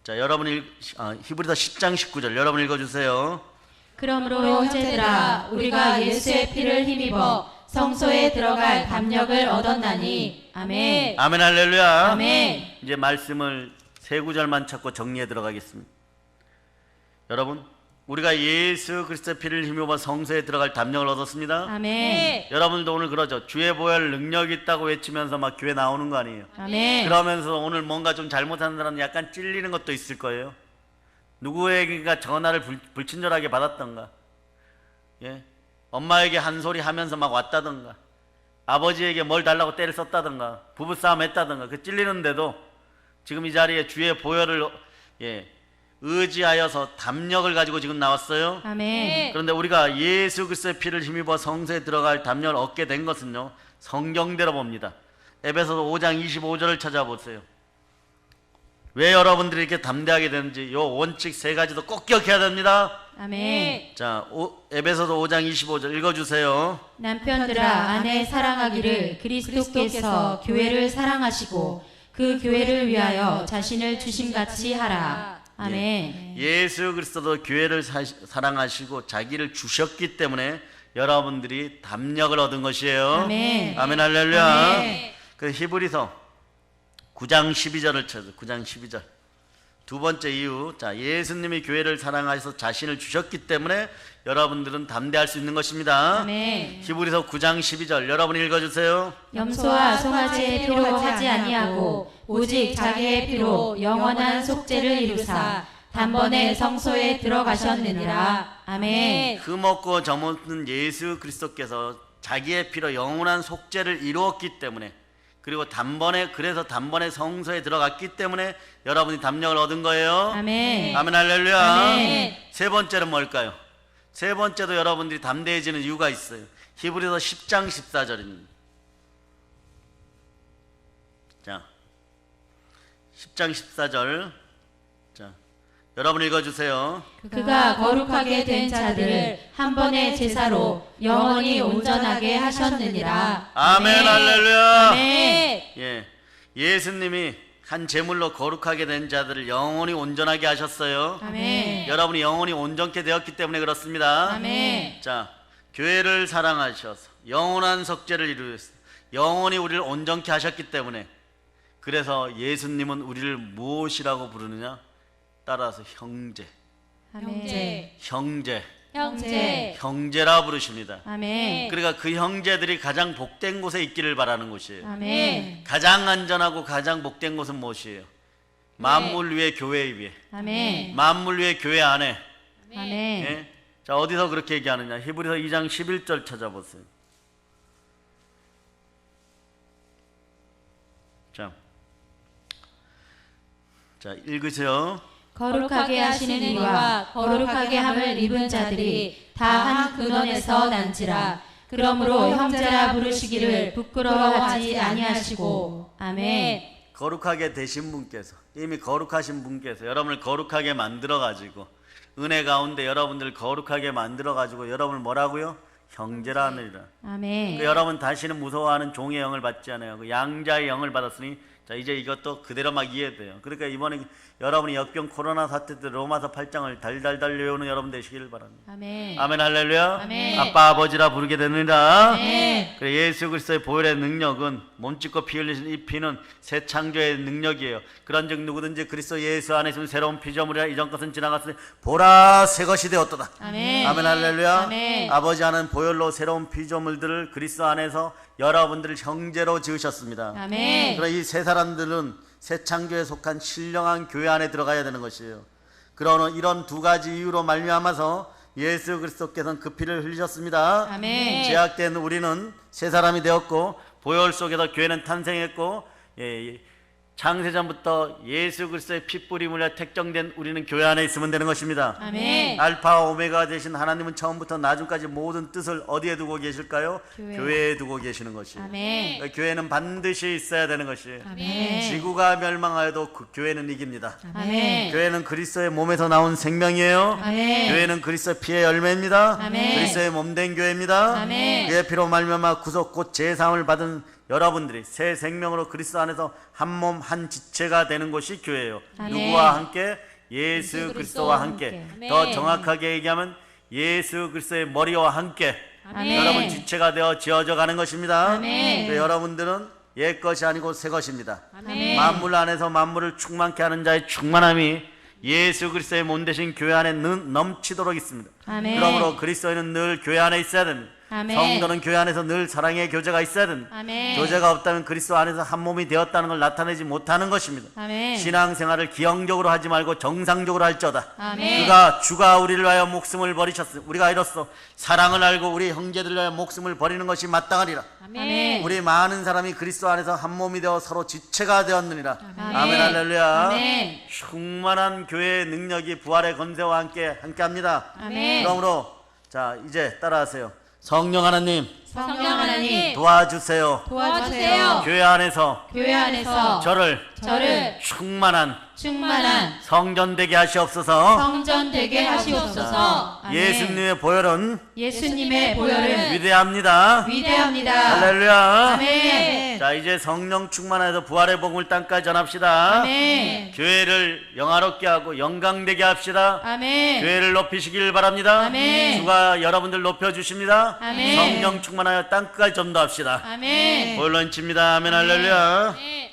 자, 여러분이 히브리서 10장 19절 여러분 읽어주세요. 그러므로 형제들아 우리가 예수의 피를 힘입어 성소에 들어갈 담력을 얻었나니. 아멘. 아멘, 할렐루야. 아멘. 이제 말씀을 세 구절만 찾고 정리해 들어가겠습니다. 여러분, 우리가 예수 그리스도의 피를 힘입어 성소에 들어갈 담력을 얻었습니다. 아멘. 여러분들도 오늘 그러죠. 주의 보혈 능력이 있다고 외치면서 막 교회 나오는 거 아니에요? 아멘. 그러면서 오늘 뭔가 좀 잘못하는 사람은 약간 찔리는 것도 있을 거예요. 누구에게가 전화를 불친절하게 받았던가, 예? 엄마에게 한 소리 하면서 막 왔다던가, 아버지에게 뭘 달라고 때를 썼다든가 부부싸움 했다든가 그 찔리는데도 지금 이 자리에 주의 보혈을 의지하여서 담력을 가지고 지금 나왔어요. 아멘. 그런데 우리가 예수 그리스도의 피를 힘입어 성소에 들어갈 담력을 얻게 된 것은요, 성경대로 봅니다. 에베소서 5장 25절을 찾아보세요. 왜 여러분들이 이렇게 담대하게 되는지 요 원칙 세 가지도 꼭 기억해야 됩니다. 아멘. 자, 에베소서 5장 25절 읽어주세요. 남편들아 아내 사랑하기를 그리스도께서 교회를 사랑하시고 그 교회를 위하여 자신을 주심같이 하라. 아멘. 예수 그리스도도 교회를 사랑하시고 자기를 주셨기 때문에 여러분들이 담력을 얻은 것이에요. 아멘. 아멘 할렐루야. 아멘. 그 히브리서 9장 12절을 찾아. 9장 12절. 두 번째 이유. 자, 예수님이 교회를 사랑하셔서 자신을 주셨기 때문에 여러분들은 담대할 수 있는 것입니다. 아멘. 히브리서 9장 12절. 여러분 읽어주세요. 염소와 송아지의 피로 하지 아니하고 오직 자기의 피로 영원한 속죄를 이루사 단번에 성소에 들어가셨느니라. 아멘. 흠없고 점없는 예수 그리스도께서 자기의 피로 영원한 속죄를 이루었기 때문에, 그리고 그래서 단번에 성소에 들어갔기 때문에 여러분이 담력을 얻은 거예요. 아멘. 아멘 할렐루야. 아멘. 세 번째는 뭘까요? 세 번째도 여러분들이 담대해지는 이유가 있어요. 히브리서 10장 14절입니다. 자, 10장 14절. 자, 여러분 읽어주세요. 그가 거룩하게 된 자들을 한 번의 제사로 영원히 온전하게 하셨느니라. 아멘 할렐루야. 아멘. 예수님이 한 제물로 거룩하게 된 자들을 영원히 온전하게 하셨어요. 아멘. 여러분이 영원히 온전케 되었기 때문에 그렇습니다. 아멘. 자, 교회를 사랑하셔서 영원한 속죄를 이루셨어요. 영원히 우리를 온전케 하셨기 때문에, 그래서 예수님은 우리를 무엇이라고 부르느냐? 따라서 형제, 형제라 부르십니다. 아멘. 그러니까 그 형제들이 가장 복된 곳에 있기를 바라는 곳이에요. 아멘. 가장 안전하고 가장 복된 곳은 무엇이에요? 만물 위에 교회 위에, 아멘. 만물 위에 교회 안에. 아멘. 예? 자, 어디서 그렇게 얘기하느냐? 히브리서 2장 11절 찾아보세요. 자, 읽으세요. 거룩하게 하시는 이와 거룩하게 함을 입은 자들이 다 한 근원에서 난지라. 그러므로 형제라 부르시기를 부끄러워하지 아니하시고. 아멘. 거룩하게 되신 분께서, 이미 거룩하신 분께서 여러분을 거룩하게 만들어 가지고, 은혜 가운데 여러분들 거룩하게 만들어 가지고 여러분을 뭐라고요? 형제라 하느니라. 아멘. 여러분 다시는 무서워하는 종의 영을 받지 않아요. 그 양자의 영을 받았으니, 자, 이제 이것도 그대로 막 이해돼요. 그러니까 이번에 여러분이 역병 코로나 사태 때 로마서 8장을 달달달 외우는 여러분 되시길 바랍니다. 아멘. 아멘 할렐루야. 아멘. 아빠 아버지라 부르게 되느니라. 아멘. 그래, 예수 그리스도의 보혈의 능력은, 몸짓고 피 흘리신 이 피는 새 창조의 능력이에요. 그런즉 누구든지 그리스도 예수 안에 있으면 새로운 피조물이라. 이전 것은 지나갔으니 보라 새 것이 되었도다. 아멘. 아멘 할렐루야. 아멘. 아버지 하는 보혈로 새로운 피조물들을 그리스도 안에서 여러분들을 형제로 지으셨습니다. 아멘. 그러나 이 세 사람들은 새 창조에 속한 신령한 교회 안에 들어가야 되는 것이에요. 그러나 이런 두 가지 이유로 말미암아서 예수 그리스도께서는 그 피를 흘리셨습니다. 아멘. 제약된 우리는 새 사람이 되었고, 보혈 속에서 교회는 탄생했고, 창세전부터 예수 그리스도의 피 뿌림으로 택정된 우리는 교회 안에 있으면 되는 것입니다. 아멘. 알파 오메가 되신 하나님은 처음부터 나중까지 모든 뜻을 어디에 두고 계실까요? 교회에 두고 계시는 것이에요. 아멘. 교회는 반드시 있어야 되는 것이에요. 아멘. 지구가 멸망하여도 그 교회는 이깁니다. 아멘. 교회는 그리스도의 몸에서 나온 생명이에요. 아멘. 교회는 그리스도의 피의 열매입니다. 아멘. 그리스도의 몸된 교회입니다. 아멘. 그의 피로 말미암아 구속 곧 제사함을 받은 여러분들이 새 생명으로 그리스도 안에서 한 몸 한 지체가 되는 곳이 교회예요. 아멘. 누구와 함께? 예수 그리스도와 함께. 함께. 더 아멘. 정확하게 얘기하면 예수 그리스도의 머리와 함께 아멘. 여러분 지체가 되어 지어져 가는 것입니다. 아멘. 여러분들은 옛 것이 아니고 새 것입니다. 아멘. 만물 안에서 만물을 충만케 하는 자의 충만함이 예수 그리스도의 몸 되신 교회 안에 넘치도록 있습니다. 아멘. 그러므로 그리스도인은 늘 교회 안에 있어야 됩니다. 아멘. 성도는 교회 안에서 늘 사랑의 교제가 있어야 된다. 아멘. 교제가 없다면 그리스도 안에서 한 몸이 되었다는 걸 나타내지 못하는 것입니다. 아멘. 신앙생활을 기형적으로 하지 말고 정상적으로 할지어다. 아멘. 주가 우리를 위하여 목숨을 버리셨으니 우리가 이로써 사랑을 알고 우리 형제들을 위하여 목숨을 버리는 것이 마땅하리라. 아멘. 우리 많은 사람이 그리스도 안에서 한 몸이 되어 서로 지체가 되었느니라. 아멘. 아멘 할렐루야. 아멘. 충만한 교회의 능력이 부활의 건세와 함께합니다. 아멘. 그러므로 자 이제 따라하세요. 성령 하나님 성령 하나님 도와주세요. 도와주세요. 교회 안에서 교회 안에서 저를 충만한 성전되게 하시옵소서. 성전되게 하시옵소서. 아멘. 예수님의 보혈은 예수님의 보혈은 위대합니다. 위대합니다. 할렐루야. 아멘. 자 이제 성령 충만해서 부활의 복음을 땅까지 전합시다. 아멘. 교회를 영화롭게 하고 영광되게 합시다. 아멘. 교회를 높이시길 바랍니다. 아멘. 주가 여러분들 높여주십니다. 아멘. 성령 충만하여 땅까지 전도합시다. 아멘. 보혈론칩니다. 아멘 할렐루야. 아멘.